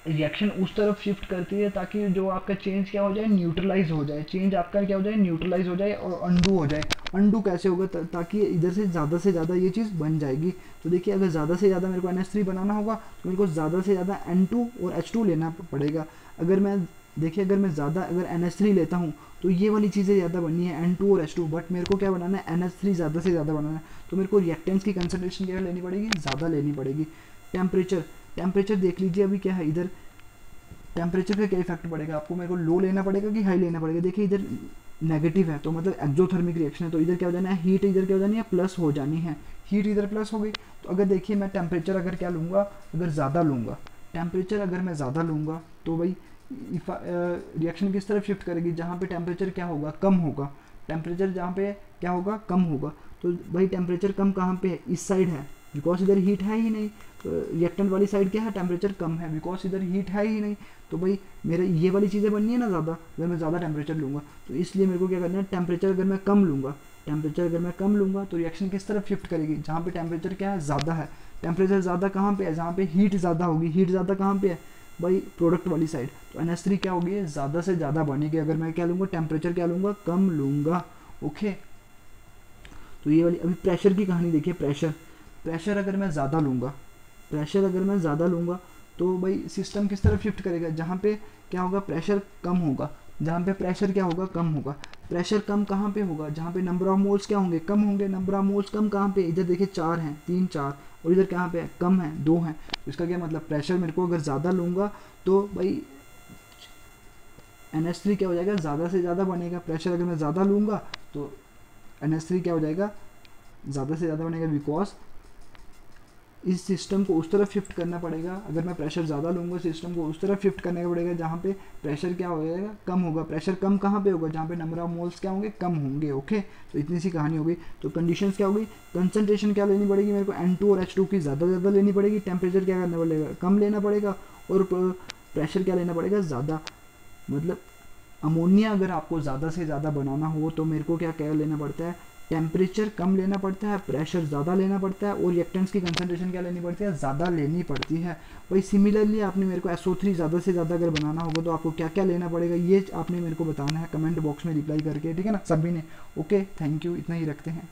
रिएक्शन उस तरफ शिफ्ट करती है ताकि जो आपका चेंज क्या हो जाए, न्यूट्रलाइज हो जाए, चेंज आपका क्या हो जाए, न्यूट्रलाइज हो जाए और अंडू हो जाए। अंडू कैसे होगा, ताकि इधर से ज़्यादा ये चीज़ बन जाएगी। तो देखिए अगर ज़्यादा से ज़्यादा मेरे को NH3 बनाना होगा तो मेरे को ज़्यादा से ज़्यादा N2 और H2 लेना पड़ेगा। अगर मैं देखिए अगर मैं ज़्यादा अगर NH3 लेता हूँ तो ये वाली चीज़ें ज़्यादा बननी है N2 और H2, बट मेरे को क्या बनाना है, NH3 ज़्यादा से ज़्यादा बनाना है। तो मेरे को रिएक्टेंस की कंसनट्रेशन क्या लेनी पड़ेगी, ज़्यादा लेनी पड़ेगी। टेम्परेचर देख लीजिए, अभी क्या है इधर, टेम्परेचर का क्या इफेक्ट पड़ेगा आपको, मेरे को लो लेना पड़ेगा कि हाई लेना पड़ेगा। देखिए इधर नेगेटिव है तो मतलब एक्सोथर्मिक रिएक्शन है, तो इधर क्या हो जाना है, हीट इधर क्या हो जानी है, प्लस हो जानी है, हीट इधर प्लस हो गई। तो अगर देखिए मैं टेम्परेचर अगर क्या लूँगा, अगर ज़्यादा लूँगा, टेम्परेचर अगर मैं ज़्यादा लूँगा तो भाई रिएक्शन किस तरफ शिफ्ट करेगी, जहाँ पे टेम्परेचर क्या होगा, कम होगा। टेम्परेचर जहाँ पे क्या होगा, कम होगा। तो भाई टेम्परेचर कम कहाँ पे है, इस साइड है, बिकॉज इधर हीट है ही नहीं। तो रिएक्टेंट वाली साइड क्या है, टेम्परेचर कम है, बिकॉज इधर हीट है ही नहीं। तो भाई मेरे ये वाली चीज़ें बननी है ना ज़्यादा, अगर मैं ज़्यादा टेम्परेचर लूँगा। तो इसलिए मेरे को क्या करना है, टेम्परेचर अगर मैं कम लूँगा तो रिएक्शन किस तरफ शिफ्ट करेगी, जहाँ पे टेम्परेचर क्या है, ज़्यादा है। टेम्परेचर ज़्यादा कहाँ पे है, जहाँ पे हीट ज़्यादा होगी। हीट ज़्यादा कहाँ पे है भाई, प्रोडक्ट वाली साइड। तो NH3 क्या होगी, ज़्यादा से ज़्यादा बनेगी अगर मैं क्या लूँगा, टेम्परेचर क्या लूँगा, कम लूँगा। ओके, तो ये वाली अभी प्रेशर की कहानी देखिए। प्रेशर अगर मैं ज़्यादा लूँगा तो भाई सिस्टम किस तरफ शिफ्ट करेगा, जहाँ पे क्या होगा, प्रेशर कम होगा, जहाँ पे प्रेशर क्या होगा, कम होगा। प्रेशर कम कहाँ पे होगा, जहाँ पे नंबर ऑफ मोल्स क्या होंगे, कम होंगे। नंबर ऑफ मोल्स कम कहाँ पे, इधर देखिए 4 हैं, 3 4, और इधर कहाँ पे है, कम है, 2 हैं। तो इसका क्या मतलब, प्रेशर मेरे को अगर ज़्यादा लूँगा तो भाई NH3 क्या हो जाएगा, ज़्यादा से ज़्यादा बनेगा। प्रेशर अगर मैं ज़्यादा लूँगा तो NH3 क्या हो जाएगा, ज़्यादा से ज़्यादा बनेगा, बिकॉज इस सिस्टम को उस तरफ शिफ्ट करना पड़ेगा। अगर मैं प्रेशर ज़्यादा लूँगा, सिस्टम को उस तरफ शिफ्ट करने का पड़ेगा जहाँ पे प्रेशर क्या हो जाएगा, कम होगा। प्रेशर कम कहाँ पे होगा, जहाँ पे नंबर ऑफ मोल्स क्या होंगे, कम होंगे। ओके, तो इतनी सी कहानी हो गई। तो कंडीशंस क्या हो गई, कंसनट्रेशन क्या लेनी पड़ेगी मेरे को, N2 और H2 की ज़्यादा लेनी पड़ेगी। टेम्परेचर क्या करना पड़ेगा, कम लेना पड़ेगा। और प्रेशर क्या लेना पड़ेगा, ज़्यादा। मतलब अमोनिया अगर आपको ज़्यादा से ज़्यादा बनाना हो तो मेरे को क्या क्या लेना पड़ता है, टेम्परेचर कम लेना पड़ता है, प्रेशर ज़्यादा लेना पड़ता है, और रिएक्टेंट्स की कंसनट्रेशन क्या लेनी पड़ती है, ज़्यादा लेनी पड़ती है। भाई सिमिलरली आपने मेरे को SO3 ज़्यादा से ज़्यादा अगर बनाना होगा तो आपको क्या क्या लेना पड़ेगा, ये आपने मेरे को बताना है कमेंट बॉक्स में रिप्लाई करके, ठीक है ना, सभी ने। ओके, थैंक यू, इतना ही रखते हैं।